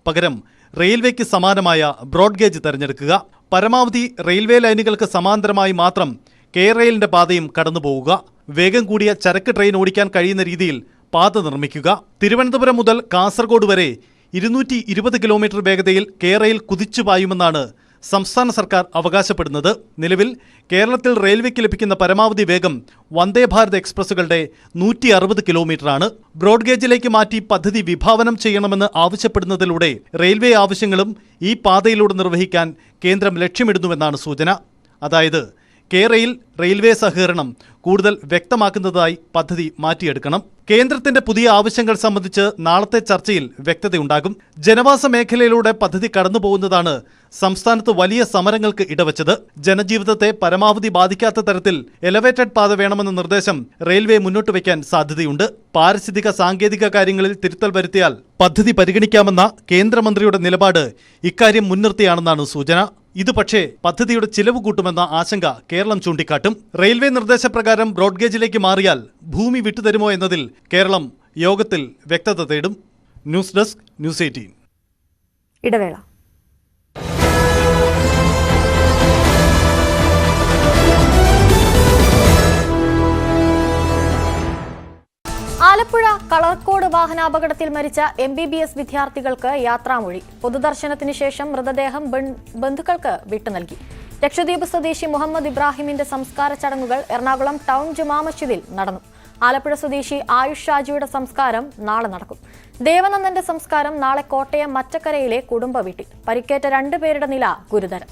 പകരം റെയിൽവേക്ക് സമാനമായ ബ്രോഡ് ഗേജ് തെരഞ്ഞെടുക്കുക, പരമാവധി റെയിൽവേ ലൈനുകൾക്ക് സമാന്തരമായി മാത്രം കെ റെയിലിന്റെ പാതയും കടന്നുപോവുക, വേഗം കൂടിയ ചരക്ക് ട്രെയിൻ ഓടിക്കാൻ കഴിയുന്ന രീതിയിൽ പാത നിർമ്മിക്കുക, തിരുവനന്തപുരം മുതൽ കാസർഗോഡ് വരെ 220 കിലോമീറ്റർ വേഗതയിൽ കെ റെയിൽ കുതിച്ചു പായുമെന്നാണ് സംസ്ഥാന സർക്കാർ അവകാശപ്പെടുന്നത്. നിലവിൽ കേരളത്തിൽ റെയിൽവേക്ക് ലഭിക്കുന്ന പരമാവധി വേഗം വന്ദേ ഭാരത് എക്സ്പ്രസുകളുടെ 160 കിലോമീറ്ററാണ്. ബ്രോഡ്ഗേജിലേക്ക് മാറ്റി പദ്ധതി വിഭാവനം ചെയ്യണമെന്ന് ആവശ്യപ്പെടുന്നതിലൂടെ റെയിൽവേ ആവശ്യങ്ങളും ഈ പാതയിലൂടെ നിർവഹിക്കാൻ കേന്ദ്രം ലക്ഷ്യമിടുന്നുവെന്നാണ് സൂചന. അതായത് കെ റെയിൽ റെയിൽവേ സഹകരണം കൂടുതൽ വ്യക്തമാക്കുന്നതായി പദ്ധതി മാറ്റിയെടുക്കണം. കേന്ദ്രത്തിന്റെ പുതിയ ആവശ്യങ്ങൾ സംബന്ധിച്ച് നാളത്തെ ചർച്ചയിൽ വ്യക്തതയുണ്ടാകും. ജനവാസ മേഖലയിലൂടെ പദ്ധതി കടന്നുപോകുന്നതാണ് സംസ്ഥാനത്ത് വലിയ സമരങ്ങൾക്ക് ഇടവച്ചത്. ജനജീവിതത്തെ പരമാവധി ബാധിക്കാത്ത തരത്തിൽ എലവേറ്റഡ് പാത വേണമെന്ന നിർദ്ദേശം റെയിൽവേ മുന്നോട്ട് വയ്ക്കാൻ സാധ്യതയുണ്ട്. പാരിസ്ഥിതിക സാങ്കേതിക കാര്യങ്ങളിൽ തിരുത്തൽ വരുത്തിയാൽ പദ്ധതി പരിഗണിക്കാമെന്ന കേന്ദ്രമന്ത്രിയുടെ നിലപാട് ഇക്കാര്യം മുൻനിർത്തിയാണെന്നാണ് സൂചന. ഇത് പക്ഷേ പദ്ധതിയുടെ ചിലവ് കൂട്ടുമെന്ന ആശങ്ക കേരളം ചൂണ്ടിക്കാട്ടും. റെയിൽവേ നിർദ്ദേശപ്രകാരം ബ്രോഡ്ഗേജിലേക്ക് മാറിയാൽ ഭൂമി വിട്ടുതരുമോ എന്നതിൽ കേരളം യോഗത്തിൽ വ്യക്തത തേടും. News desk, news 18. ഇടവേള. ആലപ്പുഴ കളർക്കോട് വാഹനാപകടത്തിൽ മരിച്ച MBBS വിദ്യാർത്ഥികൾക്ക് യാത്രാമൊഴി. പൊതുദർശനത്തിന് ശേഷം മൃതദേഹം ബന്ധുക്കൾക്ക് വിട്ടു നൽകി. ലക്ഷദ്വീപ് സ്വദേശി മുഹമ്മദ് ഇബ്രാഹിമിന്റെ സംസ്കാര ചടങ്ങുകൾ എറണാകുളം ടൗൺ ജുമാ മസ്ജിദിൽ നടന്നു. ആലപ്പുഴ സ്വദേശി ആയുഷ് ഷാജിയുടെ സംസ്കാരം നാളെ നടക്കും. ദേവനന്ദന്റെ സംസ്കാരം നാളെ കോട്ടയം മറ്റക്കരയിലെ കുടുംബ വീട്ടിൽ. പരിക്കേറ്റ 2 പേരുടെ നില ഗുരുതരം.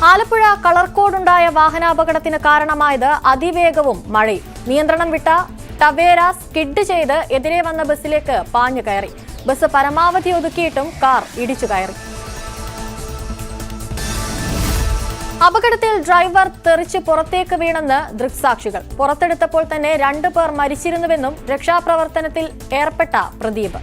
ആലപ്പുഴ കളർക്കോടുണ്ടായ വാഹനാപകടത്തിന് കാരണമായത് അതിവേഗവും മഴയും. നിയന്ത്രണം വിട്ട ടവേര സ്കിഡ് ചെയ്ത് എതിരെ വന്ന ബസ്സിലേക്ക് പാഞ്ഞു കയറി. ബസ് പരമാവധി ഒതുക്കിയിട്ടും കാർ ഇടിച്ചു കയറി. അപകടത്തിൽ ഡ്രൈവർ തെറിച്ച് പുറത്തേക്ക് വീണെന്ന് ദൃക്സാക്ഷികൾ. പുറത്തെടുത്തപ്പോൾ തന്നെ 2 പേർ മരിച്ചിരുന്നുവെന്നും രക്ഷാപ്രവർത്തനത്തിൽ ഏർപ്പെട്ട പ്രദീപ്.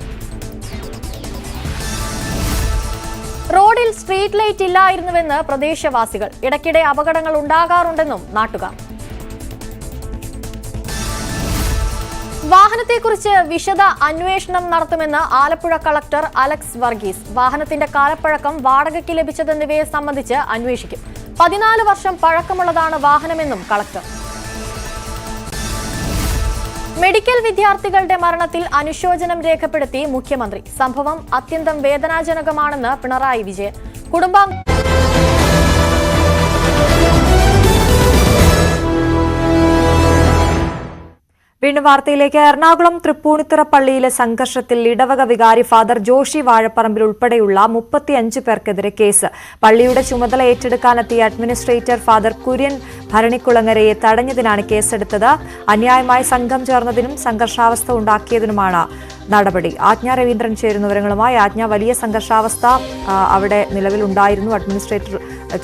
റോഡിൽ സ്ട്രീറ്റ് ലൈറ്റ് ഇല്ലായിരുന്നുവെന്ന് പ്രദേശവാസികൾ. ഇടയ്ക്കിടെ അപകടങ്ങൾ ഉണ്ടാകാറുണ്ടെന്നും നാട്ടുകാർ. വാഹനത്തെക്കുറിച്ച് വിശദ അന്വേഷണം നടത്തുമെന്ന് ആലപ്പുഴ കളക്ടർ അലക്സ് വർഗീസ്. വാഹനത്തിന്റെ കാലപ്പഴക്കം, വാടകയ്ക്ക് ലഭിച്ചതെന്നിവയെ സംബന്ധിച്ച് അന്വേഷിക്കും. 14 വർഷം പഴക്കമുള്ളതാണ് വാഹനമെന്നും കളക്ടർ. മെഡിക്കൽ വിദ്യാർത്ഥികളുടെ മരണത്തിൽ അനുശോചനം രേഖപ്പെടുത്തി മുഖ്യമന്ത്രി. സംഭവം അത്യന്തം വേദനാജനകമാണെന്ന് പിണറായി വിജയൻ. വീണ്ടും വാർത്തയിലേക്ക്. എറണാകുളം തൃപ്പൂണിത്തുറ പള്ളിയിലെ സംഘർഷത്തിൽ ഇടവക വികാരി ഫാദർ ജോഷി വാഴപ്പറമ്പിൽ ഉൾപ്പെടെയുള്ള 35 പേർക്കെതിരെ കേസ്. പള്ളിയുടെ ചുമതല ഏറ്റെടുക്കാനെത്തിയ അഡ്മിനിസ്ട്രേറ്റർ ഫാദർ കുര്യൻ ഭരണിക്കുളങ്ങരയെ തടഞ്ഞതിനാണ് കേസെടുത്തത്. അന്യായമായ സംഘം ചേർന്നതിനും സംഘർഷാവസ്ഥ ഉണ്ടാക്കിയതിനുമാണ് നടപടി. ആജ്ഞ രവീന്ദ്രൻ ചേരുന്ന വിവരങ്ങളുമായി. ആജ്ഞ, വലിയ സംഘർഷാവസ്ഥ അവിടെ നിലവിലുണ്ടായിരുന്നു അഡ്മിനിസ്ട്രേറ്റർ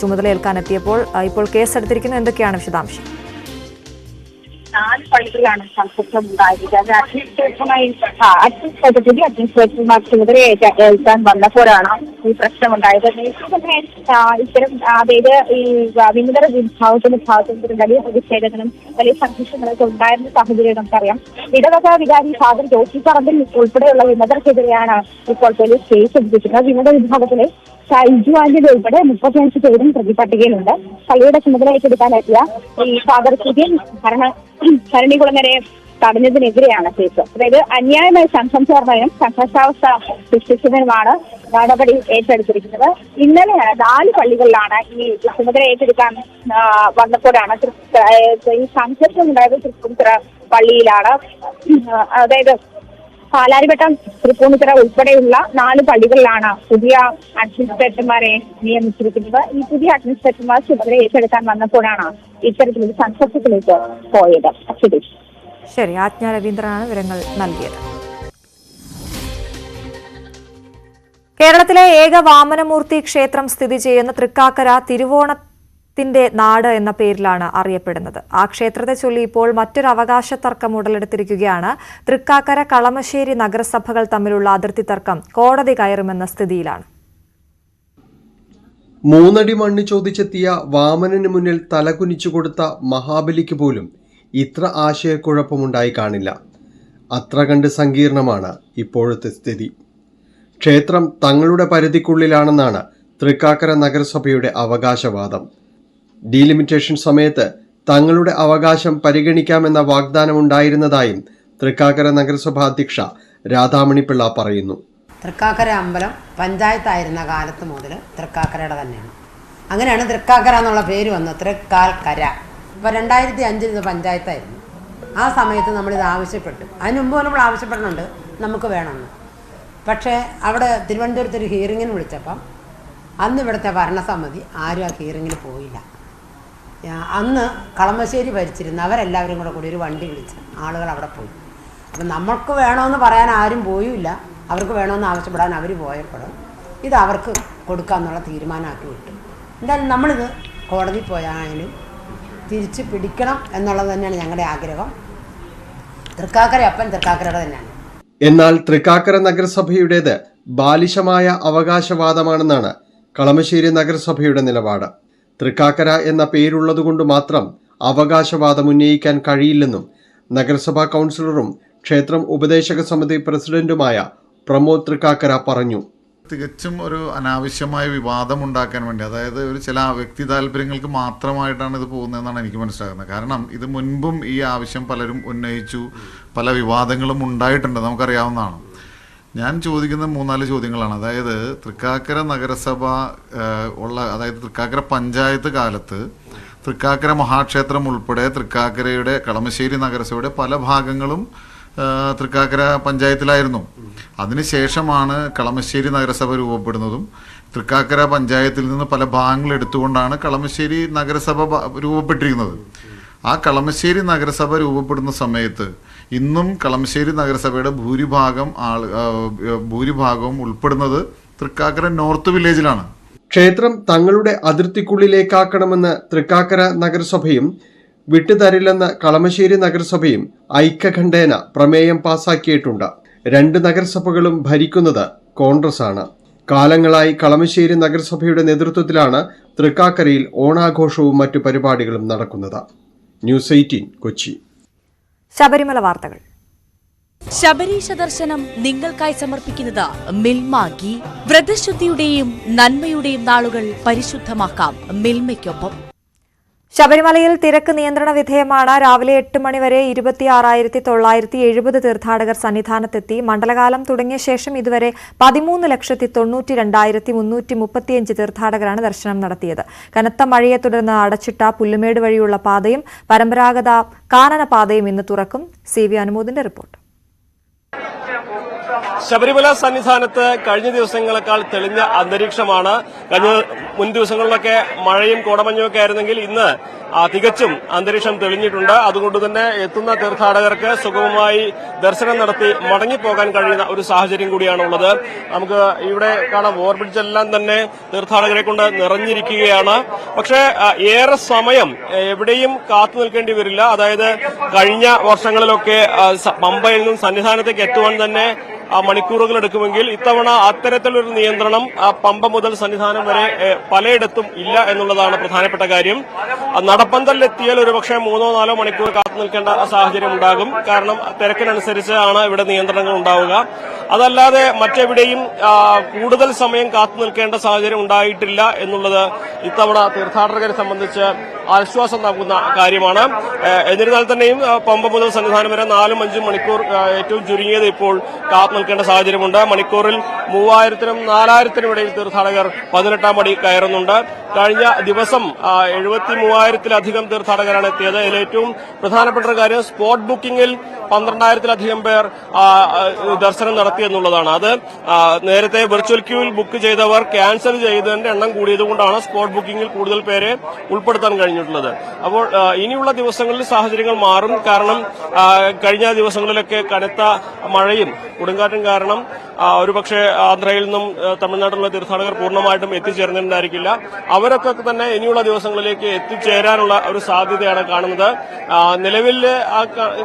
ചുമതലയേൽക്കാനെത്തിയപ്പോൾ. ഇപ്പോൾ കേസെടുത്തിരിക്കുന്നു. എന്തൊക്കെയാണ് വിശദാംശം? 4 പള്ളികളിലാണ് സംഘർഷം ഉണ്ടായത്. അത് പുതിയ അഡ്മിനിസ്ട്രേറ്റർമാർ ചുമതല ഏൽക്കാൻ വന്നപ്പോഴാണ് ഈ പ്രശ്നമുണ്ടായത്. നേരത്തെ തന്നെ ഇത്തരം അതായത് ഈ വിമതര വിഭാഗത്തിന്റെ ഭാഗത്തുനിന്ന് വലിയ പ്രതിഷേധങ്ങളും വലിയ സംഘർഷങ്ങളൊക്കെ ഉണ്ടായിരുന്ന സാഹചര്യം നമുക്കറിയാം. ഇടവക വികാരി ഫാദർ ജോഷി പറമ്പിൽ ഉൾപ്പെടെയുള്ള വിമതർക്കെതിരെയാണ് ഇപ്പോൾ പോലീസ് കേസ് എടുത്തിരിക്കുന്നത്. വിമത വിഭാഗത്തിലെ ഷൈജു ആന്റണി ഉൾപ്പെടെ 35 പേരും പ്രതിപട്ടികയിലുണ്ട്. പള്ളിയുടെ ചുമതല ഏറ്റെടുക്കാനെത്തിയ ഈ ഫാദർ കുര്യൻ ഭരണികുളങ്ങരെ തടഞ്ഞതിനെതിരെയാണ് കേസ്. അതായത് അന്യായമായ സംഘം ചേർന്നതിനും സംഘർഷാവസ്ഥ സൃഷ്ടിച്ചതിനുമാണ് നടപടി ഏറ്റെടുത്തിരിക്കുന്നത്. ഇന്നലെയാണ് 4 പള്ളികളിലാണ് ഈ ചുമതല ഏറ്റെടുക്കാൻ വന്നപ്പോഴാണ് ഈ സംഘർഷം ഉണ്ടായത്. തൃപ്പൂണിത്തുറ പള്ളിയിലാണ്. അതായത് പാലാരിവട്ടം, തൃപ്പൂണിത്തുറ ഉൾപ്പെടെയുള്ള 4 പള്ളികളിലാണ് പുതിയ അഡ്മിനിസ്ട്രേറ്റർമാരെ നിയമിച്ചിരിക്കുന്നത്. ഈ പുതിയ അഡ്മിനിസ്ട്രേറ്റർമാർ ചുമതല ഏറ്റെടുക്കാൻ വന്നപ്പോഴാണ് ഇത്തരത്തിലൊരു സംഘർഷത്തിലേക്ക് പോയത്. ശരി, ആജ്ഞ രവീന്ദ്രനാണ് വിവരങ്ങൾ നൽകിയത്. കേരളത്തിലെ ഏക വാമനമൂർത്തി ക്ഷേത്രം സ്ഥിതി ചെയ്യുന്ന തൃക്കാക്കര തിരുവോണത്തിന്റെ നാട് എന്ന പേരിലാണ് അറിയപ്പെടുന്നത്. ആ ക്ഷേത്രത്തെ ചൊല്ലി ഇപ്പോൾ മറ്റൊരു അവകാശ തർക്കം ഉടലെടുത്തിരിക്കുകയാണ്. തൃക്കാക്കര, കളമശ്ശേരി നഗരസഭകൾ തമ്മിലുള്ള അതിർത്തി തർക്കം കോടതി കയറുമെന്ന സ്ഥിതിയിലാണ്. 3 അടി മണ്ണ് ചോദിച്ചെത്തിയ വാമനന് മുന്നിൽ തലകുനിച്ചു കൊടുത്ത മഹാബലിക്ക് പോലും ഇത്ര ആശയക്കുഴപ്പമുണ്ടായി കാണില്ല. അത്ര കണ്ട് സങ്കീർണമാണ് ഇപ്പോഴത്തെ സ്ഥിതി. ക്ഷേത്രം തങ്ങളുടെ പരിധിക്കുള്ളിലാണെന്നാണ് തൃക്കാക്കര നഗരസഭയുടെ അവകാശവാദം. ഡീലിമിറ്റേഷൻ സമയത്ത് തങ്ങളുടെ അവകാശം പരിഗണിക്കാമെന്ന വാഗ്ദാനമുണ്ടായിരുന്നതായും തൃക്കാക്കര നഗരസഭാ അധ്യക്ഷ രാധാമണിപ്പിള്ള പറയുന്നു. തൃക്കാക്കര അമ്പലം പഞ്ചായത്തായിരുന്ന കാലത്ത് മുതൽ തൃക്കാക്കരയുടെ തന്നെയാണ്. അങ്ങനെയാണ് തൃക്കാക്കര എന്നുള്ള പേര് വന്നത്, തൃക്കാൽക്കര. ഇപ്പോൾ 2005 ഇത് പഞ്ചായത്തായിരുന്നു. ആ സമയത്ത് നമ്മളിത് ആവശ്യപ്പെട്ടു. അതിന് മുമ്പ് നമ്മൾ ആവശ്യപ്പെടുന്നുണ്ട് നമുക്ക് വേണമെന്ന്. പക്ഷേ അവിടെ തിരുവനന്തപുരത്ത് ഒരു ഹിയറിങ്ങിന് വിളിച്ചപ്പം അന്ന് ഇവിടുത്തെ ഭരണസമിതി ആരും ആ ഹിയറിങ്ങിന് പോയില്ല. അന്ന് കളമശ്ശേരി ഭരിച്ചിരുന്ന അവരെല്ലാവരും കൂടി ഒരു വണ്ടി വിളിച്ച് ആളുകൾ അവിടെ പോയി. അപ്പം നമ്മൾക്ക് വേണമെന്ന് പറയാൻ ആരും പോയില്ല. അവർക്ക് വേണമെന്ന് ആവശ്യപ്പെടാൻ അവർ പോയപ്പോൾ ഇത് അവർക്ക് കൊടുക്കാമെന്നുള്ള തീരുമാനമാക്കി വിട്ടു. എന്തായാലും നമ്മളിത് കോടതി പോയാലും തിരിച്ച് പിടിക്കണം എന്നുള്ളത് തന്നെയാണ് ഞങ്ങളുടെ ആഗ്രഹം. തൃക്കാക്കര അപ്പൻ തൃക്കാക്കരയുടെ തന്നെയാണ്. എന്നാൽ തൃക്കാക്കര നഗരസഭയുടേത് ബാലിശമായ അവകാശവാദമാണെന്നാണ് കളമശ്ശേരി നഗരസഭയുടെ നിലപാട്. തൃക്കാക്കര എന്ന പേരുള്ളതുകൊണ്ട് മാത്രം അവകാശവാദം ഉന്നയിക്കാൻ കഴിയില്ലെന്നും നഗരസഭാ കൗൺസിലറും ക്ഷേത്രം ഉപദേശക സമിതി പ്രസിഡന്റുമായ പ്രമോദ് തൃക്കാക്കര പറഞ്ഞു. തികച്ചും ഒരു അനാവശ്യമായ വിവാദം ഉണ്ടാക്കാൻ വേണ്ടി, അതായത് ഒരു ചില വ്യക്തി താല്പര്യങ്ങൾക്ക് മാത്രമായിട്ടാണ് ഇത് പോകുന്നതെന്നാണ് എനിക്ക് മനസ്സിലാകുന്നത്. കാരണം ഇത് മുൻപും ഈ ആവശ്യം പലരും ഉന്നയിച്ചു, പല വിവാദങ്ങളും ഉണ്ടായിട്ടുണ്ട്, നമുക്കറിയാവുന്നതാണ്. ഞാൻ ചോദിക്കുന്ന 3-4 ചോദ്യങ്ങളാണ്. അതായത് തൃക്കാക്കര നഗരസഭ അതായത് തൃക്കാക്കര പഞ്ചായത്ത് കാലത്ത് തൃക്കാക്കര മഹാക്ഷേത്രം ഉൾപ്പെടെ തൃക്കാക്കരയുടെ കളമശ്ശേരി നഗരസഭയുടെ പല ഭാഗങ്ങളും തൃക്കാക്കര പഞ്ചായത്തിലായിരുന്നു. അതിനുശേഷമാണ് കളമശ്ശേരി നഗരസഭ രൂപപ്പെടുന്നതും തൃക്കാക്കര പഞ്ചായത്തിൽ നിന്ന് പല ഭാഗങ്ങൾ എടുത്തുകൊണ്ടാണ് കളമശ്ശേരി നഗരസഭ രൂപപ്പെട്ടിരിക്കുന്നത്. ആ കളമശ്ശേരി നഗരസഭ രൂപപ്പെടുന്ന സമയത്ത് ഇന്നും കളമശ്ശേരി നഗരസഭയുടെ ഭൂരിഭാഗവും ഉൾപ്പെടുന്നത് തൃക്കാക്കര നോർത്ത് വില്ലേജിലാണ്. ക്ഷേത്രം തങ്ങളുടെ അതിർത്തിക്കുള്ളിലേക്കാക്കണമെന്ന് തൃക്കാക്കര നഗരസഭയും വിട്ടുതരില്ലെന്ന് കളമശ്ശേരി നഗരസഭയും ഐക്യകണ്ഠേന പ്രമേയം പാസാക്കിയിട്ടുണ്ട്. 2 നഗരസഭകളും ഭരിക്കുന്നത് കോൺഗ്രസ് ആണ്. കാലങ്ങളായി കളമശ്ശേരി നഗരസഭയുടെ നേതൃത്വത്തിലാണ് തൃക്കാക്കരയിൽ ഓണാഘോഷവും മറ്റു പരിപാടികളും നടക്കുന്നത്. ന്യൂസ് 18 കൊച്ചി. ശബരിമല വാർത്തകൾ. ശബരീശ ദർശനം നിങ്ങൾക്കായി സമർപ്പിക്കുന്നത് മിൽമ ഗീ. വ്രതശുദ്ധിയുടെയും നന്മയുടെയും നാളുകൾ പരിശുദ്ധമാക്കാം മിൽമയ്ക്കൊപ്പം. ശബരിമലയിൽ തിരക്ക് നിയന്ത്രണ വിധേയമാണ്. രാവിലെ 8 മണി വരെ 26,970 തീർത്ഥാടകർ സന്നിധാനത്തെത്തി. മണ്ഡലകാലം തുടങ്ങിയ ശേഷം ഇതുവരെ 13,92,335 തീർത്ഥാടകരാണ് ദർശനം നടത്തിയത്. കനത്ത മഴയെ തുടർന്ന് അടച്ചിട്ട പുല്ലുമേട് വഴിയുള്ള പാതയും പരമ്പരാഗത കാനന പാതയും ഇന്ന് തുറക്കും. CV അനുമോദിന്റെ report. ശബരിമല സന്നിധാനത്ത് കഴിഞ്ഞ ദിവസങ്ങളെക്കാൾ തെളിഞ്ഞ അന്തരീക്ഷമാണ്. കഴിഞ്ഞ മുൻ ദിവസങ്ങളിലൊക്കെ മഴയും കോടമഞ്ഞും ഒക്കെ ആയിരുന്നെങ്കിൽ ഇന്ന് തികച്ചും അന്തരീക്ഷം തെളിഞ്ഞിട്ടുണ്ട്. അതുകൊണ്ട് തന്നെ എത്തുന്ന തീർത്ഥാടകർക്ക് സുഗമമായി ദർശനം നടത്തി മടങ്ങിപ്പോകാൻ കഴിയുന്ന ഒരു സാഹചര്യം കൂടിയാണുള്ളത്. നമുക്ക് ഇവിടെ കാണാം, ഓവർബ്രിഡ്ജെല്ലാം തന്നെ തീർത്ഥാടകരെ കൊണ്ട് നിറഞ്ഞിരിക്കുകയാണ്. പക്ഷേ ഏറെ സമയം എവിടെയും കാത്തു നിൽക്കേണ്ടി വരില്ല. അതായത് കഴിഞ്ഞ വർഷങ്ങളിലൊക്കെ പമ്പയിൽ നിന്നും സന്നിധാനത്തേക്ക് എത്തുവാൻ തന്നെ മണിക്കൂറുകൾ എടുക്കുമെങ്കിൽ ഇത്തവണ അത്തരത്തിലൊരു നിയന്ത്രണം പമ്പ മുതൽ സന്നിധാനം വരെ പലയിടത്തും ഇല്ല എന്നുള്ളതാണ് പ്രധാനപ്പെട്ട കാര്യം. നടപ്പന്തലിലെത്തിയാൽ ഒരുപക്ഷെ 3-4 മണിക്കൂർ കാത്തു നിൽക്കേണ്ട സാഹചര്യം ഉണ്ടാകും. കാരണം തിരക്കിനനുസരിച്ചാണ് ഇവിടെ നിയന്ത്രണങ്ങൾ ഉണ്ടാവുക. അതല്ലാതെ മറ്റെവിടെയും കൂടുതൽ സമയം കാത്തു നിൽക്കേണ്ട സാഹചര്യം ഉണ്ടായിട്ടില്ല എന്നുള്ളത് ഇത്തവണ തീർത്ഥാടകരെ സംബന്ധിച്ച് ആശ്വാസം നൽകുന്ന കാര്യമാണ്. എന്നിരുന്നാൽ തന്നെയും പമ്പ മുതൽ സന്നിധാനം വരെ 4-5 മണിക്കൂർ ഏറ്റവും ചുരുങ്ങിയത് ഇപ്പോൾ കാത്തു നിൽക്കേണ്ട സാഹചര്യമുണ്ട്. മണിക്കൂറിൽ 3000-നും 4000-നും ഇടയിൽ തീർത്ഥാടകർ 18-ാം പടി കയറുന്നുണ്ട്. കഴിഞ്ഞ ദിവസം 73,000-ത്തിലധികം തീർത്ഥാടകരാണ് എത്തിയത്. ഇതിൽ ഏറ്റവും പ്രധാനപ്പെട്ട ഒരു കാര്യം സ്പോട്ട് ബുക്കിംഗിൽ 12,000-ത്തിലധികം പേർ ദർശനം നടത്തി എന്നുള്ളതാണ്. അത് നേരത്തെ വെർച്വൽ ക്യൂവിൽ ബുക്ക് ചെയ്തവർ ക്യാൻസൽ ചെയ്തതിന്റെ എണ്ണം കൂടിയതുകൊണ്ടാണ് സ്പോട്ട് ബുക്കിംഗിൽ കൂടുതൽ പേരെ ഉൾപ്പെടുത്താൻ കഴിഞ്ഞിട്ടുള്ളത്. അപ്പോൾ ഇനിയുള്ള ദിവസങ്ങളിൽ സാഹചര്യങ്ങൾ മാറും. കാരണം കഴിഞ്ഞ ദിവസങ്ങളിലൊക്കെ കനത്ത മഴയും കൊടുങ്കാറ്റും കാരണം ഒരുപക്ഷെ ആന്ധ്രയിൽ നിന്നും തമിഴ്നാട്ടിലുള്ള തീർത്ഥാടകർ പൂർണ്ണമായിട്ടും എത്തിച്ചേർന്നിട്ടുണ്ടായിരിക്കില്ല. അവരൊക്കെ തന്നെ ഇനിയുള്ള ദിവസങ്ങളിലേക്ക് എത്തിച്ചേരാനുള്ള ഒരു സാധ്യതയാണ് കാണുന്നത്. നിലവിലെ ആ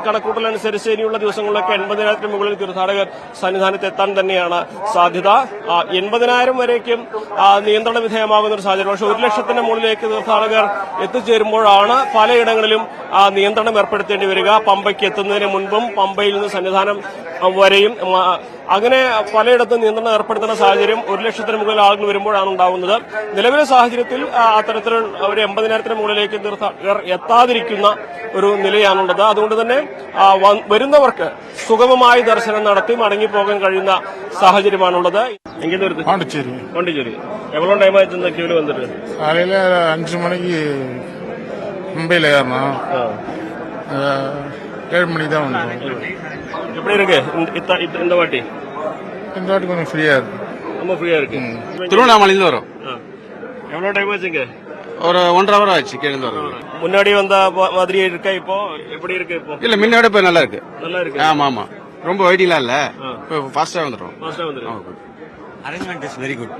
കണക്കൂട്ടലനുസരിച്ച് ഇനിയുള്ള ദിവസങ്ങളിലൊക്കെ 80,000-ന് മുകളിൽ തീർത്ഥാടകർ സന്നിധാനത്ത് എത്താൻ തന്നെയാണ് സാധ്യത. 80,000 വരേക്കും നിയന്ത്രണ വിധേയമാകുന്ന ഒരു സാഹചര്യം. പക്ഷേ 1,00,000-ന് മുകളിലേക്ക് തീർത്ഥാടകർ എത്തിച്ചേരുമ്പോഴാണ് പലയിടങ്ങളിലും നിയന്ത്രണം ഏർപ്പെടുത്തേണ്ടി വരിക. പമ്പയ്ക്ക് എത്തുന്നതിന് മുൻപും പമ്പയിൽ നിന്ന് സന്നിധാനം വരെയും അങ്ങനെ പലയിടത്തും നിയന്ത്രണം ഏർപ്പെടുത്തുന്ന സാഹചര്യം 1,00,000-ന് മുകളിൽ ആളുകൾ വരുമ്പോഴാണ് ഉണ്ടാകുന്നത്. നിലവിലെ സാഹചര്യത്തിൽ അത്തരത്തിൽ ഒരു 80,000-ന് മുകളിലേക്ക് തീർത്ഥാടകർ എത്താതിരിക്കുന്ന ഒരു നിലയാണുള്ളത്. അതുകൊണ്ട് തന്നെ വരുന്നവർക്ക് സുഗമമായി ദർശനം നടത്തി മടങ്ങിപ്പോകാൻ കഴിയുന്ന സാഹചര്യമാണുള്ളത്. പോണ്ടിച്ചേരി എവ്വளோ ടൈം ആയിട്ട് ക്യൂവിൽ വന്നിട്ട് കാലയിൽ 5 മണിക്ക് മുംബൈയിൽ കയറണം, 7 மணிக்கு தான் வந்தோம். எப்படி இருக்கு இந்த வாட்டி? இந்த வாட்டி கொஞ்சம் ஃப்ரீயா இருக்கு, ரொம்ப ஃப்ரீயா இருக்கு. திருவண்ணாமலையில வரும். எவ்வளவு டைம் ஆச்சுங்க? ஒரு 1.5 hour ஆச்சு கேளுந்து வரும். முன்னாடி வந்த மாதிரி இருக்கா இப்போ? எப்படி இருக்கு இப்போ? இல்ல முன்னாடி இப்ப நல்லா இருக்கு. நல்லா இருக்கு. ஆமா ஆமா, ரொம்ப வெயிட்டிங்லாம் இல்ல, இப்போ ஃபாஸ்டா வந்துரும். Arrangement is very good.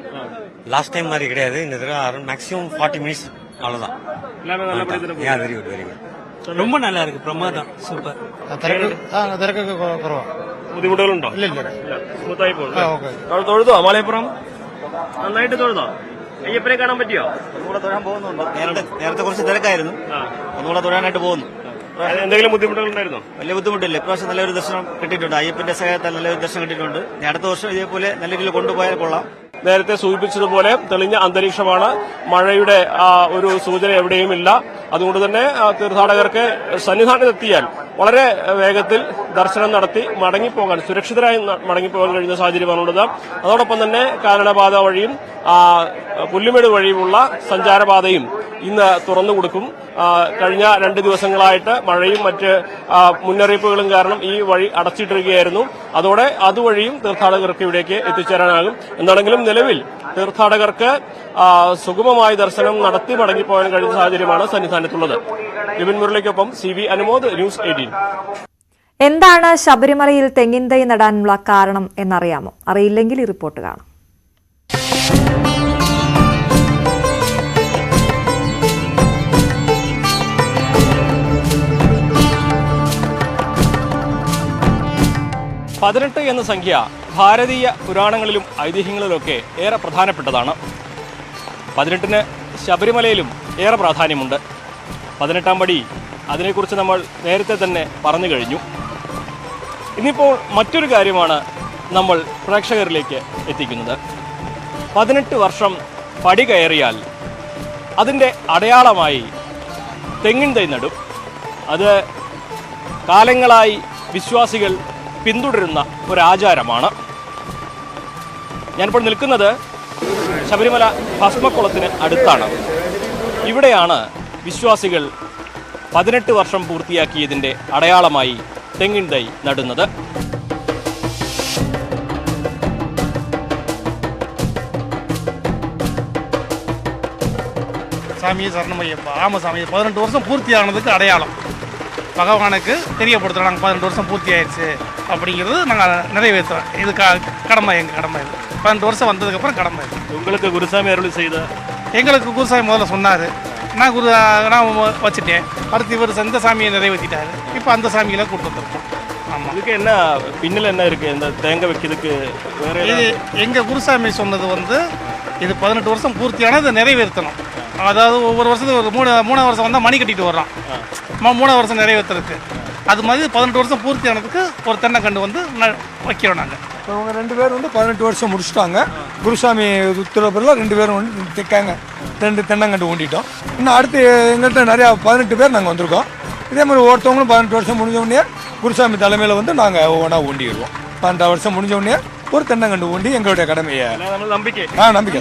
Last time மாதிரி கிடையாது. இந்த தடவை அரௌண்ட் மேக்ஸிமம் 40 மினிட்ஸ் அவ்வளவுதான். எல்லாமே நல்லபடியா இருக்கு. Very good very good. ரொம்ப நல்லா இருக்கு, பிரமாதம், சூப்பர். തിരക്കൊക്കെ കുറവാ. ബുദ്ധിമുട്ടുകളുണ്ടോ? ഇല്ല സ്മൂത്തായി പോകുന്നു. തൊഴുതോ? മലയപ്പുറം നന്നായിട്ട് തൊഴുതോ? അയ്യപ്പനെ കാണാൻ പറ്റിയോ? ഒന്നുകൂടെ തൊഴാൻ പോകുന്നുണ്ട്. നേരത്തെ കുറച്ച് തിരക്കായിരുന്നു, ഒന്നുകൂടെ തൊഴാനായിട്ട് പോകുന്നു. എന്തെങ്കിലും ബുദ്ധിമുട്ടുകൾ ഉണ്ടായിരുന്നോ? വലിയ ബുദ്ധിമുട്ടില്ല. ഇപ്രാവശ്യം നല്ലൊരു ദർശനം കിട്ടിയിട്ടുണ്ട്. അയ്യപ്പന്റെ സഹായത്താൽ നല്ലൊരു ദർശനം കിട്ടിയിട്ടുണ്ട്. അടുത്ത വർഷം ഇതേപോലെ നല്ല രീതിയിൽ കൊണ്ടുപോയാൽ കൊള്ളാം. നേരത്തെ സൂചിപ്പിച്ചതുപോലെ തെളിഞ്ഞ അന്തരീക്ഷമാണ്. മഴയുടെ ഒരു സൂചന എവിടെയുമില്ല. അതുകൊണ്ട് തന്നെ തീർത്ഥാടകർക്ക് സന്നിധാനത്തെത്തിയാൽ വളരെ വേഗത്തിൽ ദർശനം നടത്തി മടങ്ങിപ്പോകാൻ, സുരക്ഷിതരായി മടങ്ങിപ്പോകാൻ കഴിയുന്ന സാഹചര്യമാണുള്ളത്. അതോടൊപ്പം തന്നെ കാനനപാത വഴിയും പുല്ലുമേട് വഴിയുമുള്ള സഞ്ചാരപാതയും ഇന്ന് തുറന്നു കൊടുക്കും. കഴിഞ്ഞ 2 ദിവസങ്ങളായിട്ട് മഴയും മറ്റ് മുന്നറിയിപ്പുകളും കാരണം ഈ വഴി അടച്ചിട്ടിരിക്കുകയായിരുന്നു. അതോടെ അതുവഴിയും തീർത്ഥാടകർക്ക് ഇവിടേക്ക് എത്തിച്ചേരാനാകും. എന്താണെങ്കിലും നിലവിൽ തീർത്ഥാടകർക്ക് സുഗമമായി ദർശനം നടത്തി മടങ്ങിപ്പോകാൻ കഴിയുന്ന സാഹചര്യമാണ് സന്നിധാനത്തുള്ളത്. വിപിൻ മുരളിക്കൊപ്പം CV അനുമോദ്, ന്യൂസ് 18. എന്താണ് ശബരിമലയിൽ തെങ്ങിൻ തൈ നടാനുള്ള കാരണം എന്നറിയാമോ? അറിയില്ലെങ്കിൽ ഈ റിപ്പോർട്ട് കാണാം. പതിനെട്ട് എന്ന സംഖ്യ ഭാരതീയ പുരാണങ്ങളിലും ഐതിഹ്യങ്ങളിലുമൊക്കെ ഏറെ പ്രധാനപ്പെട്ടതാണ്. 18-ന് ശബരിമലയിലും ഏറെ പ്രാധാന്യമുണ്ട്. 18-ാം പടി, അതിനെക്കുറിച്ച് നമ്മൾ നേരത്തെ തന്നെ പറഞ്ഞു കഴിഞ്ഞു. ഇന്നിപ്പോൾ മറ്റൊരു കാര്യമാണ് നമ്മൾ പ്രേക്ഷകരിലേക്ക് എത്തിക്കുന്നത്. 18 വർഷം പടി കയറിയാൽ അതിൻ്റെ അടയാളമായി തെങ്ങിൻ തൈ നടും. അത് കാലങ്ങളായി വിശ്വാസികൾ പിന്തുടരുന്ന ഒരാചാരമാണ്. ഞാനിപ്പോൾ നിൽക്കുന്നത് ശബരിമല ഭസ്മക്കുളത്തിന് അടുത്താണ്. ഇവിടെയാണ് വിശ്വാസികൾ 18 വർഷം പൂർത്തിയാക്കിയതിൻ്റെ അടയാളമായി തെങ്ങിൻ തൈ നടുന്നത്. சாமியை சரணமையப்பா. ஆமாம் சாமி, 18 வருஷம் பூர்த்தி ஆனதுக்கு அடையாளம் பகவானுக்கு தெரியப்படுத்துகிறோம். நாங்கள் 18 வருஷம் பூர்த்தி ஆயிடுச்சு அப்படிங்கிறது நாங்கள் நிறைவேற்றுறோம். இது கடமை, எங்கள் கடமை. இது 18 வருஷம் வந்ததுக்கப்புறம் கடமை. உங்களுக்கு குருசாமி அருள் செய்த எங்களுக்கு குருசாமி முதல்ல சொன்னார், நான் வச்சுட்டேன். அடுத்து இவர் இந்த சாமியை நிறைவேற்றிட்டாரு. இப்போ அந்த சாமிகளை கூட்டு வந்துருக்கோம். ஆமாம். இதுக்கு என்ன பின்னில் என்ன இருக்குது இந்த தேங்காய் வைக்கிறதுக்கு? வேறு இது எங்கள் குருசாமி சொன்னது வந்து இது 18 வருஷம் பூர்த்தியான இதை நிறைவேற்றணும். அதாவது ஒவ்வொரு வருஷத்துக்கு ஒரு மூணாவது வருஷம் வந்தால் மணி கட்டிட்டு வர்றோம். 3வது வருஷம் நிறைவேற்றுறதுக்கு. அது மாதிரி 18 வருஷம் பூர்த்தி ஆனதுக்கு ஒரு தென்னைக்கண்டு வந்து வைக்கிறோம் நாங்கள். அவங்க 2 பேர் வந்து 18 வருஷம் முடிச்சுட்டாங்க. குருசாமி உத்தரப்பில் 2 பேரும் வந்து திக்காங்க 2 தென்னங்கண்டு ஊண்டிட்டோம். இன்னும் அடுத்து எங்கள்கிட்ட நிறையா 18 பேர் நாங்கள் வந்திருக்கோம். இதே மாதிரி ஒவ்வொருத்தவங்களும் 18 வருஷம் முடிஞ்ச உடனே குருசாமி தலைமையில் வந்து நாங்கள் ஒவ்வொன்றா ஊண்டிடுவோம். 18 வருஷம் முடிஞ்ச உடனே ஒரு தென்னங்கண்டு ஊண்டி எங்களுடைய கடமையை நம்பிக்கை நம்பிக்கை.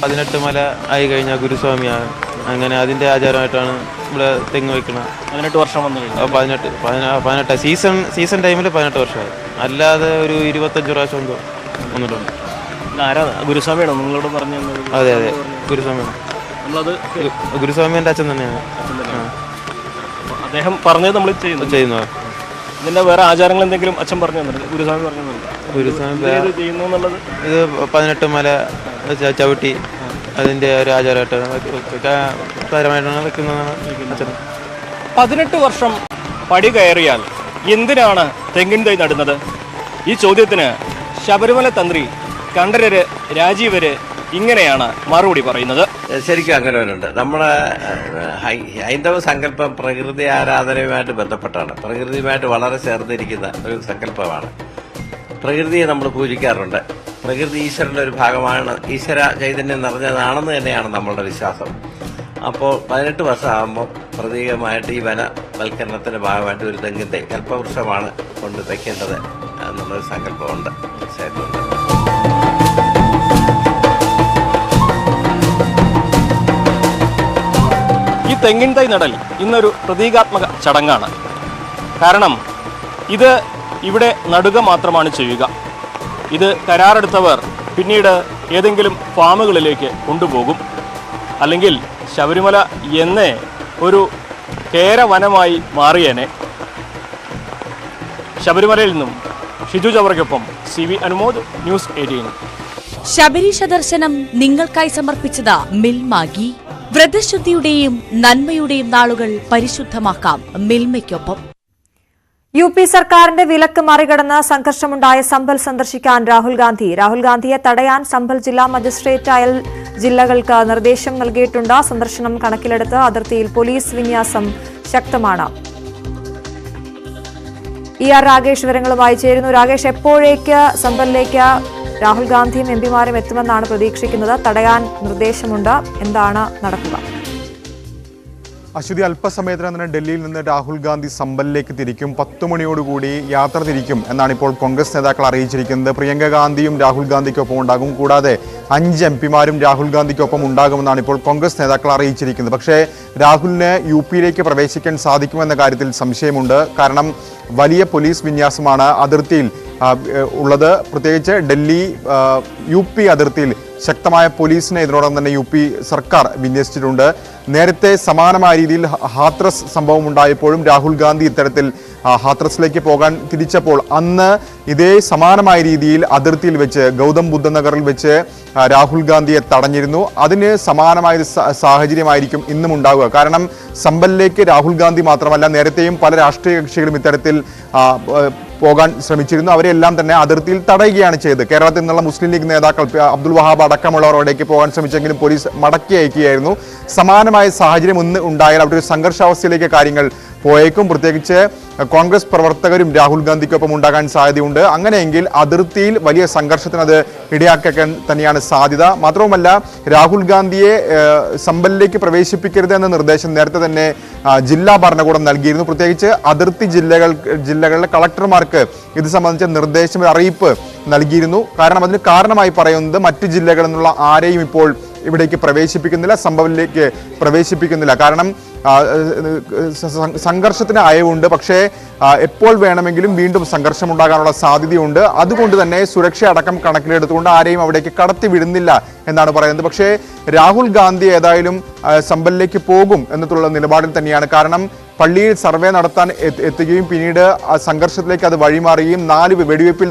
18 മല ആയി കഴിഞ്ഞാൽ ഗുരുസ്വാമിയാണ്. അങ്ങനെ അതിൻ്റെ ആചാരമായിട്ടാണ് ഇവിടെ തെങ്ങ് വയ്ക്കുന്നത്. 18 വർഷം വന്നു. 18 സീസൺ ടൈമിൽ 18 വർഷമായി. അല്ലാതെ ഒരു 25 പ്രാവശ്യം എന്തോ വന്നിട്ടുണ്ട്. ഗുരുസ്വാമിയാണോ നിങ്ങളോട് പറഞ്ഞു? അതെ അതെ, ഗുരുസ്വാമിയാണ്. ഗുരുസ്വാമി എൻ്റെ അച്ഛൻ തന്നെയാണ്. അദ്ദേഹം പറഞ്ഞത് നമ്മൾ ചെയ്യുന്നു. ഇതിന്റെ വേറെ ആചാരങ്ങൾ എന്തെങ്കിലും അച്ഛൻ പറഞ്ഞു തന്നിട്ടുണ്ട്? ഗുരുസ്വാമി പറഞ്ഞു ഗുരുസ്വാമി ചെയ്യുന്നു എന്നുള്ളത് ഇത് 18 മല ചവിട്ടി അതിൻ്റെ ഒരു ആചാരമായിട്ടാണ് വെക്കുന്നതാണ് അച്ഛൻ. 18 വർഷം പടി കയറിയാൽ എന്തിനാണ് തെങ്ങിൻ തൈ നടുന്നത്? ഈ ചോദ്യത്തിന് ശബരിമല തന്ത്രി കണ്ഠരര് രാജീവര് ഇങ്ങനെയാണ് മറുപടി പറയുന്നത്. ശരിക്കും അങ്ങനെ വരുന്നുണ്ട്. നമ്മുടെ ഹൈന്ദവ സങ്കല്പം പ്രകൃതി ആരാധനയുമായിട്ട് ബന്ധപ്പെട്ടാണ്. പ്രകൃതിയുമായിട്ട് വളരെ ചേർന്നിരിക്കുന്ന ഒരു സങ്കല്പമാണ്. പ്രകൃതിയെ നമ്മൾ പൂജിക്കാറുണ്ട്. പ്രകൃതി ഈശ്വരന്റെ ഒരു ഭാഗമാണ്, ഈശ്വര ചൈതന്യം നിറഞ്ഞതാണെന്ന് തന്നെയാണ് നമ്മളുടെ വിശ്വാസം. അപ്പോൾ 18 വർഷമാകുമ്പോൾ പ്രതീകമായിട്ട് ഈ വനവൽക്കരണത്തിന്റെ ഭാഗമായിട്ട് ഒരു തെങ്ങിൻ തൈ കൽപ്പവൃക്ഷമാണ് കൊണ്ട് വയ്ക്കേണ്ടത് എന്നുള്ളൊരു സങ്കല്പമുണ്ട്. തീർച്ചയായിട്ടും. ഈ തെങ്ങിൻ തൈ നടൽ ഇന്നൊരു പ്രതീകാത്മക ചടങ്ങാണ്. കാരണം ഇത് ഇവിടെ നടുക മാത്രമാണ് ചെയ്യുക. ഇത് കരാറെടുത്തവർ പിന്നീട് ഏതെങ്കിലും ഫാമുകളിലേക്ക് കൊണ്ടുപോകും. അല്ലെങ്കിൽ ശബരിമല എന്നേ ഒരു കേരവനമായി മാറിയേനെ. ശബരിമലയിൽ നിന്നും ഷിജു ജവർക്കൊപ്പം CV അനുമോദ്, ന്യൂസ് 18. ശബരീശ ദർശനം നിങ്ങൾക്കായി സമർപ്പിച്ചത് മിൽമാഗി. വ്രതശുദ്ധിയുടെയും നന്മയുടെയും നാളുകൾ പരിശുദ്ധമാക്കാം മിൽമയ്ക്കൊപ്പം. UP സർക്കാരിന്റെ വിലക്ക് മറികടന്ന് സംഘർഷമുണ്ടായ സംഭൽ സന്ദർശിക്കാൻ രാഹുൽ ഗാന്ധിയെ തടയാൻ സംഭൽ ജില്ലാ മജിസ്ട്രേറ്റ് അയൽ ജില്ലകൾക്ക് നിർദ്ദേശം നൽകിയിട്ടുണ്ട്. സന്ദർശനം കണക്കിലെടുത്ത് അതിർത്തിയിൽ പോലീസ് വിന്യാസം ശക്തമാണ്. ER രാകേഷ് വിവരങ്ങളുമായി ചേരുന്നു. രാകേഷ്, എപ്പോഴേക്ക് സംഭലിലേക്ക് രാഹുൽ ഗാന്ധിയും എംപിമാരും എത്തുമെന്നാണ് പ്രതീക്ഷിക്കുന്നത്? തടയാൻ നിർദ്ദേശമുണ്ട്. എന്താണ് നടക്കുക? അശ്വതി, അല്പസമയത്തിനകം തന്നെ ഡൽഹിയിൽ നിന്ന് രാഹുൽ ഗാന്ധി സംഭലിലേക്ക് തിരിക്കും. 10 മണിയോടുകൂടി യാത്ര തിരിക്കും എന്നാണ് ഇപ്പോൾ കോൺഗ്രസ് നേതാക്കൾ അറിയിച്ചിരിക്കുന്നത്. പ്രിയങ്ക ഗാന്ധിയും രാഹുൽ ഗാന്ധിക്കൊപ്പം ഉണ്ടാകും. കൂടാതെ 5 എംപിമാരും രാഹുൽ ഗാന്ധിക്കൊപ്പം ഉണ്ടാകുമെന്നാണ് ഇപ്പോൾ കോൺഗ്രസ് നേതാക്കൾ അറിയിച്ചിരിക്കുന്നത്. പക്ഷേ രാഹുലിന് UPയിലേക്ക് പ്രവേശിക്കാൻ സാധിക്കുമെന്ന കാര്യത്തിൽ സംശയമുണ്ട്. കാരണം വലിയ പോലീസ് വിന്യാസമാണ് അതിർത്തിയിൽ ഉള്ളത്. പ്രത്യേകിച്ച് ഡൽഹി UP അതിർത്തിയിൽ ശക്തമായ പോലീസിനെ ഇതിനോടൊപ്പം തന്നെ UP സർക്കാർ വിന്യസിച്ചിട്ടുണ്ട്. നേരത്തെ സമാനമായ രീതിയിൽ ഹാത്രസ് സംഭവം ഉണ്ടായപ്പോഴും രാഹുൽ ഗാന്ധി ഇത്തരത്തിൽ ഹാത്രസിലേക്ക് പോകാൻ തിരിച്ചപ്പോൾ അന്ന് ഇതേ സമാനമായ രീതിയിൽ അതിർത്തിയിൽ വെച്ച് ഗൗതം ബുദ്ധ നഗറിൽ വെച്ച് രാഹുൽ ഗാന്ധിയെ തടഞ്ഞിരുന്നു. അതിന് സമാനമായ സാഹചര്യമായിരിക്കും ഇന്നും ഉണ്ടാവുക. കാരണം സംഭലിലേക്ക് രാഹുൽ ഗാന്ധി മാത്രമല്ല, നേരത്തെയും പല രാഷ്ട്രീയ കക്ഷികളും ഇത്തരത്തിൽ പോകാൻ ശ്രമിച്ചിരുന്നു. അവരെല്ലാം തന്നെ അതിർത്തിയിൽ തടയുകയാണ് ചെയ്തത്. കേരളത്തിൽ നിന്നുള്ള മുസ്ലിം ലീഗ് നേതാക്കൾ അബ്ദുൽ വഹാബ് അടക്കമുള്ളവർ അവിടേക്ക് പോകാൻ ശ്രമിച്ചെങ്കിലും പോലീസ് മടക്കി അയക്കുകയായിരുന്നു. സമാനമായ സാഹചര്യം ഒന്ന് ഉണ്ടായാൽ അവിടെ ഒരു സംഘർഷാവസ്ഥയിലേക്ക് കാര്യങ്ങൾ പോയേക്കും. പ്രത്യേകിച്ച് കോൺഗ്രസ് പ്രവർത്തകരും രാഹുൽ ഗാന്ധിക്കൊപ്പം ഉണ്ടാകാൻ സാധ്യതയുണ്ട്. അങ്ങനെയെങ്കിൽ അതിർത്തിയിൽ വലിയ സംഘർഷത്തിന് അത് ഇടയാക്കാൻ തന്നെയാണ് സാധ്യത. മാത്രവുമല്ല, രാഹുൽ ഗാന്ധിയെ സംഭലിലേക്ക് പ്രവേശിപ്പിക്കരുത് എന്ന നിർദ്ദേശം നേരത്തെ തന്നെ ജില്ലാ ഭരണകൂടം നൽകിയിരുന്നു. പ്രത്യേകിച്ച് അതിർത്തി ജില്ലകളിലെ കളക്ടർമാർക്ക് ഇത് സംബന്ധിച്ച നിർദ്ദേശം, അറിയിപ്പ് നൽകിയിരുന്നു. കാരണം അതിന് കാരണമായി പറയുന്നത് മറ്റ് ജില്ലകളിൽ നിന്നുള്ള ആരെയും ഇപ്പോൾ ഇവിടേക്ക് പ്രവേശിപ്പിക്കുന്നില്ല, സംഭവത്തിലേക്ക് പ്രവേശിപ്പിക്കുന്നില്ല. കാരണം സംഘർഷത്തിന് അയവുണ്ട്. പക്ഷേ എപ്പോൾ വേണമെങ്കിലും വീണ്ടും സംഘർഷമുണ്ടാകാനുള്ള സാധ്യതയുണ്ട്. അതുകൊണ്ട് തന്നെ സുരക്ഷ അടക്കം കണക്കിലെടുത്തുകൊണ്ട് ആരെയും അവിടേക്ക് കടത്തിവിടുന്നില്ല എന്നാണ് പറയുന്നത്. പക്ഷേ രാഹുൽ ഗാന്ധി ഏതായാലും സമ്പലിലേക്ക് പോകും എന്നുള്ള നിലപാടിൽ തന്നെയാണ്. കാരണം പള്ളിയിൽ സർവേ നടത്താൻ എത്തുകയും പിന്നീട് സംഘർഷത്തിലേക്ക് അത് വഴിമാറുകയും വെടിവെപ്പിൽ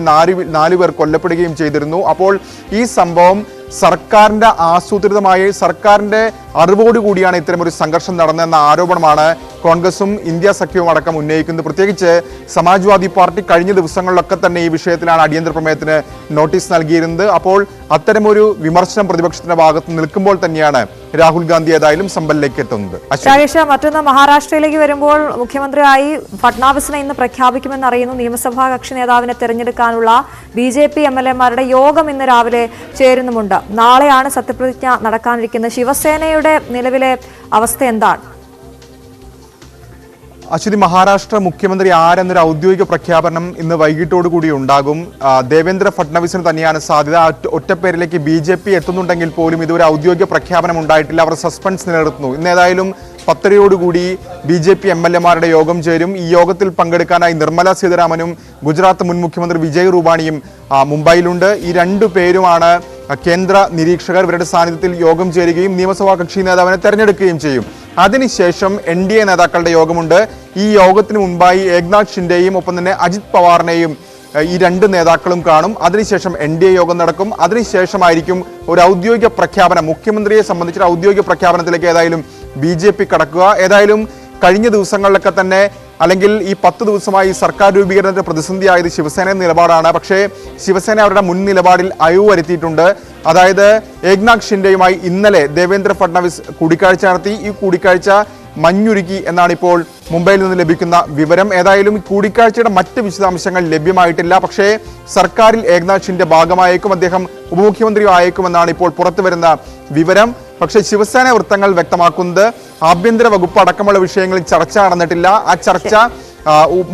നാല് പേർ കൊല്ലപ്പെടുകയും ചെയ്തിരുന്നു. അപ്പോൾ ഈ സംഭവം സർക്കാരിൻ്റെ ആസൂത്രിതമായി സർക്കാരിൻ്റെ അറിവോടുകൂടിയാണ് ഇത്തരമൊരു സംഘർഷം നടന്നതെന്ന ആരോപണമാണ് കോൺഗ്രസും ഇന്ത്യ സഖ്യവും അടക്കം ഉന്നയിക്കുന്നത്. പ്രത്യേകിച്ച് സമാജ്വാദി പാർട്ടി കഴിഞ്ഞ ദിവസങ്ങളിലൊക്കെ തന്നെ ഈ വിഷയത്തിലാണ് അടിയന്തര പ്രമേയത്തിന് നോട്ടീസ് നൽകിയിരുന്നത്. അപ്പോൾ അത്തരമൊരു വിമർശനം പ്രതിപക്ഷത്തിന്റെ ഭാഗത്ത് നിൽക്കുമ്പോൾ തന്നെയാണ് രാഹുൽ ഗാന്ധി ഏതായാലും സമ്പലിലേക്ക് എത്തുന്നത്. മറ്റൊന്ന് മഹാരാഷ്ട്രയിലേക്ക് വരുമ്പോൾ മുഖ്യമന്ത്രിയായി ഫട്നാവിസിനെ ഇന്ന് പ്രഖ്യാപിക്കുമെന്ന് അറിയുന്നു. നിയമസഭാ കക്ഷി നേതാവിനെ തെരഞ്ഞെടുക്കാനുള്ള BJP MLA-മാരുടെ യോഗം ഇന്ന് രാവിലെ ചേരുന്നുമുണ്ട്. നാളെയാണ് സത്യപ്രതിജ്ഞ നടക്കാനിരിക്കുന്നത്. ശിവസേനയുടെ നിലവിലെ അവസ്ഥ എന്താണ്? അശ്വതി, മഹാരാഷ്ട്ര മുഖ്യമന്ത്രി ആരെന്നൊരു ഔദ്യോഗിക പ്രഖ്യാപനം ഇന്ന് വൈകിട്ടോടുകൂടി ഉണ്ടാകും. ദേവേന്ദ്ര ഫട്നാവിസിന് തന്നെയാണ് സാധ്യത. ഒറ്റപ്പേരിലേക്ക് BJP എത്തുന്നുണ്ടെങ്കിൽ പോലും ഇതുവരെ ഔദ്യോഗിക പ്രഖ്യാപനം ഉണ്ടായിട്ടില്ല. അവർ സസ്പെൻസ് നിലനിർത്തുന്നു. ഇന്ന് ഏതായാലും 10:30 BJP MLA-മാരുടെ യോഗം ചേരും. ഈ യോഗത്തിൽ പങ്കെടുക്കാനായി നിർമ്മല സീതാരാമനും ഗുജറാത്ത് മുൻ മുഖ്യമന്ത്രി വിജയ് റൂപാണിയും മുംബൈയിലുണ്ട്. ഈ രണ്ടു പേരുമാണ് കേന്ദ്ര നിരീക്ഷകർ. ഇവരുടെ സാന്നിധ്യത്തിൽ യോഗം ചേരുകയും നിയമസഭാ കക്ഷി നേതാവിനെ തെരഞ്ഞെടുക്കുകയും ചെയ്യും. അതിനുശേഷം NDA നേതാക്കളുടെ യോഗമുണ്ട്. ഈ യോഗത്തിന് മുൻപായി ഏക്നാഥ് ഷിൻഡെയും ഒപ്പം തന്നെ അജിത് പവാറിനെയും ഈ രണ്ട് നേതാക്കളും കാണും. അതിനുശേഷം NDA യോഗം നടക്കും. അതിനുശേഷമായിരിക്കും ഒരു ഔദ്യോഗിക പ്രഖ്യാപനം, മുഖ്യമന്ത്രിയെ സംബന്ധിച്ച ഔദ്യോഗിക പ്രഖ്യാപനത്തിലേക്ക് ഏതായാലും BJP കടക്കുക. ഏതായാലും കഴിഞ്ഞ ദിവസങ്ങളിലൊക്കെ തന്നെ അല്ലെങ്കിൽ ഈ 10 ദിവസമായി സർക്കാർ രൂപീകരണത്തിന് പ്രതിസന്ധിയായത് ശിവസേന നിലപാടാണ്. പക്ഷേ ശിവസേന അവരുടെ മുൻ നിലപാടിൽ അയവ് വരുത്തിയിട്ടുണ്ട്. അതായത് ഏക്നാഥ് ഷിൻഡെയുമായി ഇന്നലെ ദേവേന്ദ്ര ഫട്നാവിസ് കൂടിക്കാഴ്ച നടത്തി. ഈ കൂടിക്കാഴ്ച മഞ്ഞുരുക്കി എന്നാണ് ഇപ്പോൾ മുംബൈയിൽ നിന്ന് ലഭിക്കുന്ന വിവരം. ഏതായാലും ഈ കൂടിക്കാഴ്ചയുടെ മറ്റ് വിശദാംശങ്ങൾ ലഭ്യമായിട്ടില്ല. പക്ഷേ സർക്കാരിൽ ഏക്നാഥ് ഷിൻഡെ ഭാഗമായേക്കും, അദ്ദേഹം ഉപമുഖ്യമന്ത്രിയും ആയേക്കുമെന്നാണ് ഇപ്പോൾ പുറത്തുവരുന്ന വിവരം. പക്ഷേ ശിവസേന വൃത്തങ്ങൾ വ്യക്തമാക്കുന്നത് ആഭ്യന്തര വകുപ്പ് അടക്കമുള്ള വിഷയങ്ങളിൽ ചർച്ച നടന്നിട്ടില്ല. ആ ചർച്ച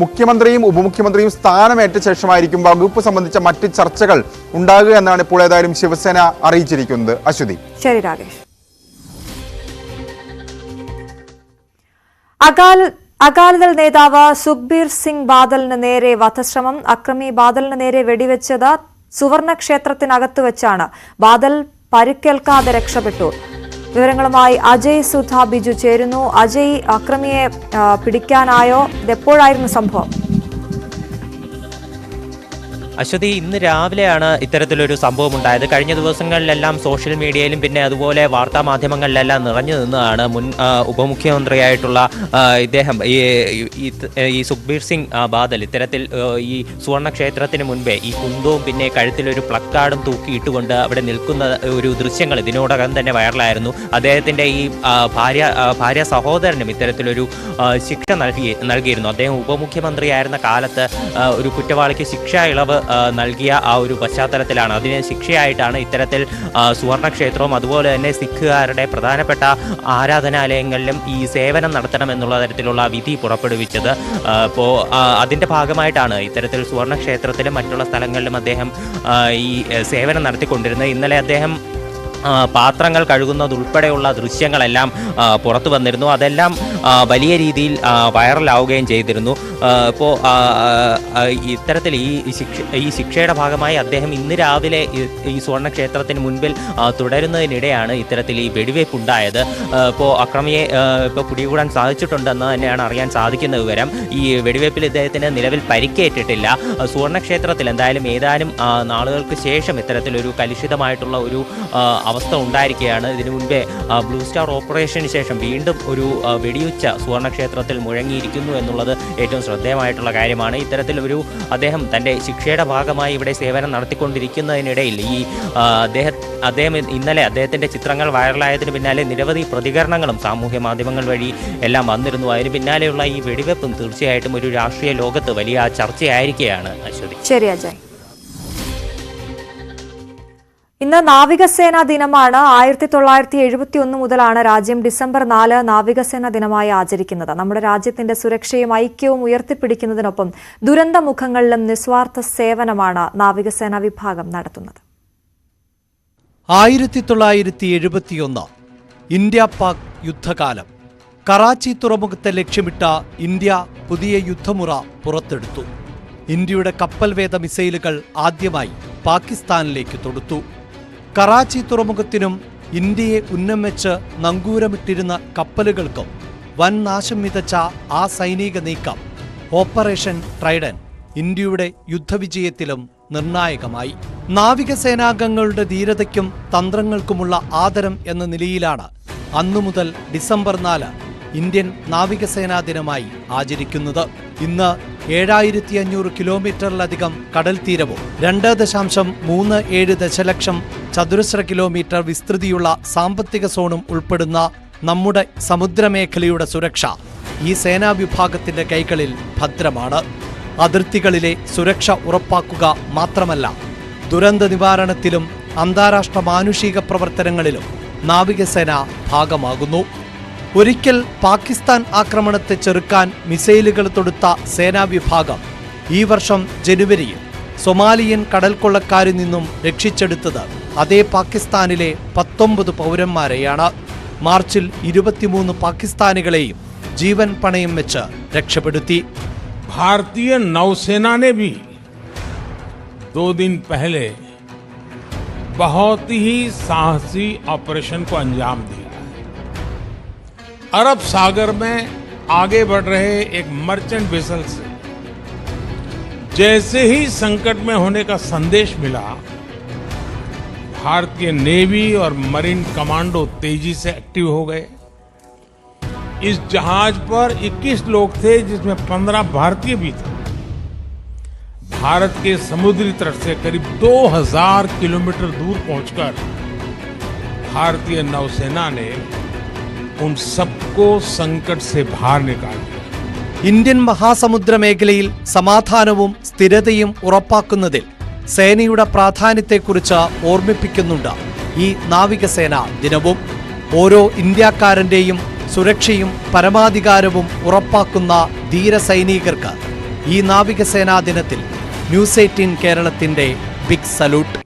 മുഖ്യമന്ത്രിയും ഉപമുഖ്യമന്ത്രിയും സ്ഥാനമേറ്റ ശേഷമായിരിക്കും വകുപ്പ് സംബന്ധിച്ച മറ്റ് ചർച്ചകൾ ഉണ്ടാകുക എന്നാണ് ഇപ്പോൾ ഏതായാലും ശിവസേന അറിയിച്ചിരിക്കുന്നത്. അശ്വതി. ശരി രാകേഷ്. അകാലിദൾ നേതാവ് സുഖ്ബീർ സിംഗ് ബാദലിന് നേരെ വധശ്രമം. അക്രമി ബാദലിന് നേരെ വെടിവെച്ചത് സുവർണ ക്ഷേത്രത്തിനകത്ത് വെച്ചാണ്. ബാദൽ പരിക്കേൽക്കാതെ രക്ഷപ്പെട്ടു. വിവരങ്ങളുമായി അജയ് സുധ ബിജു ചേരുന്നു. അജയ്, അക്രമിയെ പിടിക്കാനായോ? ഇതെപ്പോഴായിരുന്നു സംഭവം? അശ്വതി, ഇന്ന് രാവിലെയാണ് ഇത്തരത്തിലൊരു സംഭവം ഉണ്ടായത്. കഴിഞ്ഞ ദിവസങ്ങളിലെല്ലാം സോഷ്യൽ മീഡിയയിലും പിന്നെ അതുപോലെ വാർത്താ മാധ്യമങ്ങളിലെല്ലാം നിറഞ്ഞു നിന്നതാണ് മുൻ ഉപമുഖ്യമന്ത്രിയായിട്ടുള്ള ഇദ്ദേഹം ഈ സുഖ്ബീർ സിംഗ് ബാദൽ ഇത്തരത്തിൽ ഈ സുവർണക്ഷേത്രത്തിന് മുൻപേ ഈ കുന്തവും പിന്നെ കഴുത്തിലൊരു പ്ലക്കാർഡും തൂക്കിയിട്ടുകൊണ്ട് അവിടെ നിൽക്കുന്ന ഒരു ദൃശ്യങ്ങൾ ഇതിനോടകം തന്നെ വൈറലായിരുന്നു. അദ്ദേഹത്തിൻ്റെ ഈ ഭാര്യ സഹോദരനും ഇത്തരത്തിലൊരു ശിക്ഷ നൽകിയിരുന്നു. അദ്ദേഹം ഉപമുഖ്യമന്ത്രിയായിരുന്ന കാലത്ത് ഒരു കുറ്റവാളിക്ക് ശിക്ഷാ ഇളവ് നൽകിയ ആ ഒരു പശ്ചാത്തലത്തിലാണ്, അതിന് ശിക്ഷയായിട്ടാണ് ഇത്തരത്തിൽ സുവർണക്ഷേത്രവും അതുപോലെ തന്നെ സിഖുകാരുടെ പ്രധാനപ്പെട്ട ആരാധനാലയങ്ങളിലും ഈ സേവനം നടത്തണം എന്നുള്ള തരത്തിലുള്ള വിധി പുറപ്പെടുവിച്ചത്. അപ്പോൾ അതിൻ്റെ ഭാഗമായിട്ടാണ് ഇത്തരത്തിൽ സുവർണക്ഷേത്രത്തിലും മറ്റുള്ള സ്ഥലങ്ങളിലും അദ്ദേഹം ഈ സേവനം നടത്തിക്കൊണ്ടിരുന്നത്. ഇന്നലെ അദ്ദേഹം പാത്രങ്ങൾ കഴുകുന്നതുൾപ്പെടെയുള്ള ദൃശ്യങ്ങളെല്ലാം പുറത്തു വന്നിരുന്നു. അതെല്ലാം വലിയ രീതിയിൽ വൈറലാവുകയും ചെയ്തിരുന്നു. ഇപ്പോൾ ഇത്തരത്തിൽ ഈ ശിക്ഷയുടെ ഭാഗമായി അദ്ദേഹം ഇന്ന് രാവിലെ ഈ സുവർണക്ഷേത്രത്തിന് മുൻപിൽ തുടരുന്നതിനിടെയാണ് ഇത്തരത്തിൽ ഈ വെടിവയ്പ് ഉണ്ടായത്. ഇപ്പോൾ അക്രമിയെ ഇപ്പോൾ പിടികൂടാൻ സാധിച്ചിട്ടുണ്ടെന്ന് തന്നെയാണ് അറിയാൻ സാധിക്കുന്ന വിവരം. ഈ വെടിവയ്പിൽ ഇദ്ദേഹത്തിന് നിലവിൽ പരിക്കേറ്റിട്ടില്ല. സുവർണക്ഷേത്രത്തിൽ എന്തായാലും ഏതാനും നാളുകൾക്ക് ശേഷം ഇത്തരത്തിലൊരു കലുഷിതമായിട്ടുള്ള ഒരു അവസ്ഥ ഉണ്ടായിരിക്കുകയാണ്. ഇതിനു മുൻപേ ബ്ലൂ സ്റ്റാർ ഓപ്പറേഷന് ശേഷം വീണ്ടും ഒരു വെടിയുച്ച സുവർണക്ഷേത്രത്തിൽ മുഴങ്ങിയിരിക്കുന്നു എന്നുള്ളത് ഏറ്റവും ശ്രദ്ധേയമായിട്ടുള്ള കാര്യമാണ്. ഇത്തരത്തിലൊരു അദ്ദേഹം തൻ്റെ ശിക്ഷയുടെ ഭാഗമായി ഇവിടെ സേവനം നടത്തിക്കൊണ്ടിരിക്കുന്നതിനിടയിൽ ഈ അദ്ദേഹം ഇന്നലെ അദ്ദേഹത്തിൻ്റെ ചിത്രങ്ങൾ വൈറലായതിന് പിന്നാലെ നിരവധി പ്രതികരണങ്ങളും സാമൂഹ്യ മാധ്യമങ്ങൾ വഴി എല്ലാം വന്നിരുന്നു. അതിന് പിന്നാലെയുള്ള ഈ വെടിവെപ്പും തീർച്ചയായിട്ടും ഒരു രാഷ്ട്രീയ ലോകത്ത് വലിയ ചർച്ചയായിരിക്കുകയാണ്. അശ്വതി. ശരി അജയ്. ഇന്ന് നാവികസേനാ ദിനമാണ്. 1971 മുതലാണ് രാജ്യം ഡിസംബർ 4 നാവികസേനാ ദിനമായി ആചരിക്കുന്നത്. നമ്മുടെ രാജ്യത്തിന്റെ സുരക്ഷയും ഐക്യവും ഉയർത്തിപ്പിടിക്കുന്നതിനൊപ്പം ദുരന്തമുഖങ്ങളിലും നിസ്വാർത്ഥ സേവനമാണ് നാവികസേനാ വിഭാഗം നടത്തുന്നത്. 1971 ഇന്ത്യ പാക് യുദ്ധകാലം. കറാച്ചി തുറമുഖത്തെ ലക്ഷ്യമിട്ട ഇന്ത്യ പുതിയ യുദ്ധമുറ പുറത്തെടുത്തു. ഇന്ത്യയുടെ കപ്പൽവേധ മിസൈലുകൾ ആദ്യമായി പാകിസ്ഥാനിലേക്ക് തൊടുത്തു. കറാച്ചി തുറമുഖത്തിനും ഇന്ത്യയെ ഉന്നം വെച്ച് നങ്കൂരമിട്ടിരുന്ന കപ്പലുകൾക്കും വൻ നാശം വിതച്ച ആ സൈനിക നീക്കം ഓപ്പറേഷൻ ട്രൈഡൻ ഇന്ത്യയുടെ യുദ്ധവിജയത്തിലും നിർണായകമായി. നാവികസേനാംഗങ്ങളുടെ ധീരതയ്ക്കും തന്ത്രങ്ങൾക്കുമുള്ള ആദരം എന്ന നിലയിലാണ് അന്നുമുതൽ ഡിസംബർ 4 ഇന്ത്യൻ നാവികസേനാ ദിനമായി ആചരിക്കുന്നത്. ഇന്ന് 7500 കിലോമീറ്ററിലധികം കടൽ തീരവും 2.37 ദശലക്ഷം ചതുരശ്ര കിലോമീറ്റർ വിസ്തൃതിയുള്ള സാമ്പത്തിക സോണും ഉൾപ്പെടുന്ന നമ്മുടെ സമുദ്രമേഖലയുടെ സുരക്ഷ ഈ സേനാ വിഭാഗത്തിന്റെ കൈകളിൽ ഭദ്രമാണ്. അതിർത്തികളിലെ സുരക്ഷ ഉറപ്പാക്കുക മാത്രമല്ല, ദുരന്ത നിവാരണത്തിലും അന്താരാഷ്ട്ര മാനുഷിക പ്രവർത്തനങ്ങളിലും നാവികസേന ഭാഗമാകുന്നു. ഒരിക്കൽ പാകിസ്ഥാൻ ആക്രമണത്തെ ചെറുക്കാൻ മിസൈലുകൾ തൊടുത്ത സേനാ വിഭാഗം ഈ വർഷം ജനുവരിയിൽ സൊമാലിയൻ കടൽക്കൊള്ളക്കാരിൽ നിന്നും രക്ഷിച്ചെടുത്തത് അതേ പാകിസ്ഥാനിലെ 19 പൗരന്മാരെയാണ്. മാർച്ചിൽ 23 പാകിസ്ഥാനികളെയും ജീവൻ പണയം വെച്ച് രക്ഷപ്പെടുത്തി. भारतीय नौसेना ने भी 2 दिन पहले बहुत ही साहसी ऑपरेशन को अंजाम दिया है। अरब सागर में आगे बढ़ रहे एक मर्चेंट वेसल से जैसे ही संकट में होने का संदेश मिला, भारतीय नेवी और मरीन कमांडो तेजी से एक्टिव हो गए। इस जहाज पर 21 लोग थे, जिसमें 15 भारतीय भी थे। भारत के समुद्री तट से करीब 2000 किलोमीटर दूर पहुंचकर भारतीय नौसेना ने उन सबको संकट से बाहर निकाल दिया. ഇന്ത്യൻ മഹാസമുദ്ര മേഖലയിൽ സമാധാനവും സ്ഥിരതയും ഉറപ്പാക്കുന്നതിൽ സേനയുടെ പ്രാധാന്യത്തെക്കുറിച്ച് ഓർമ്മിപ്പിക്കുന്നുണ്ട് ഈ നാവികസേനാ ദിനവും. ഓരോ ഇന്ത്യക്കാരന്റെയും സുരക്ഷയും പരമാധികാരവും ഉറപ്പാക്കുന്ന ധീര സൈനികർക്ക് ഈ നാവികസേനാ ദിനത്തിൽ ന്യൂസ് 18 കേരളത്തിന്റെ big salute.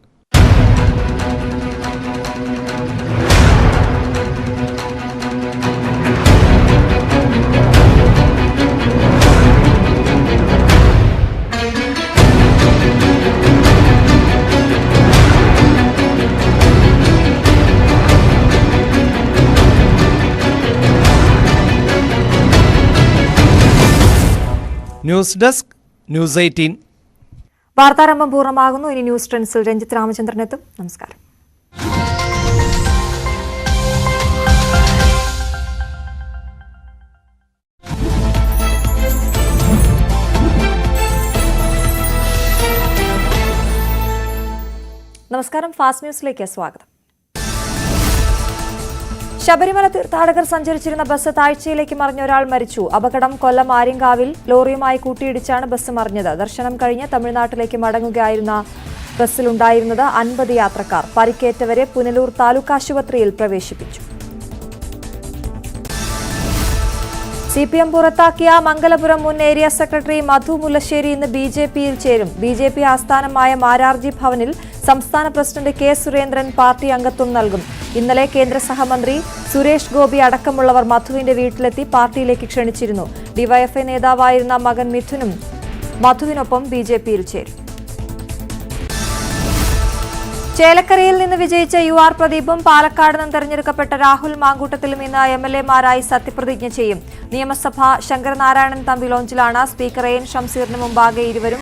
News desk, news 18. വാർത്താരംഭം പൂർണ്ണമാകുന്നു. ഇനി ന്യൂസ് ട്രെൻഡ്സിൽ രഞ്ജിത്ത് രാമചന്ദ്രൻ എത്തും. നമസ്കാരം. നമസ്കാരം. ഫാസ്റ്റ് ന്യൂസിലേക്ക് സ്വാഗതം. ശബരിമല തീർത്ഥാടകർ സഞ്ചരിച്ചിരുന്ന ബസ് താഴ്ചയിലേക്ക് മറിഞ്ഞ ഒരാൾ മരിച്ചു. അപകടം കൊല്ലം ആര്യങ്കാവിൽ ലോറിയുമായി കൂട്ടിയിടിച്ചാണ് ബസ് മറിഞ്ഞത്. ദർശനം കഴിഞ്ഞ് തമിഴ്നാട്ടിലേക്ക് മടങ്ങുകയായിരുന്ന ബസ്സിലുണ്ടായിരുന്നത് 50 യാത്രക്കാർ. പരിക്കേറ്റവരെ പുനലൂർ താലൂക്ക് ആശുപത്രിയിൽ പ്രവേശിപ്പിച്ചു. CPM പുറത്താക്കിയ മംഗലപുരം മുൻ ഏരിയ സെക്രട്ടറി മധു മുല്ലശ്ശേരി ഇന്ന് BJPയിൽ ചേരും. BJP ആസ്ഥാനമായ മാരാർജി ഭവനിൽ സംസ്ഥാന പ്രസിഡന്റ് K. സുരേന്ദ്രൻ പാർട്ടി അംഗത്വം നൽകും. ഇന്നലെ കേന്ദ്ര സഹമന്ത്രി സുരേഷ് ഗോപി അടക്കമുള്ളവർ മധുവിന്റെ വീട്ടിലെത്തി പാർട്ടിയിലേക്ക് ക്ഷണിച്ചിരുന്നു. ഡിവൈഎഫ്ഐ നേതാവായിരുന്ന മകൻ മിഥുനും മധുവിനൊപ്പം BJPയിൽ ചേരും. ചേലക്കരയിൽ നിന്ന് വിജയിച്ച UR പ്രദീപും പാലക്കാട് നിന്ന് തെരഞ്ഞെടുക്കപ്പെട്ട രാഹുൽ മാങ്കൂട്ടത്തിലും ഇന്ന് MLA-മാരായി സത്യപ്രതിജ്ഞ ചെയ്യും. നിയമസഭ ശങ്കരനാരായണൻ തമ്പി ലോഞ്ചിലാണ്. സ്പീക്കർ AN ഷംസീറിന് മുമ്പാകെ ഇരുവരും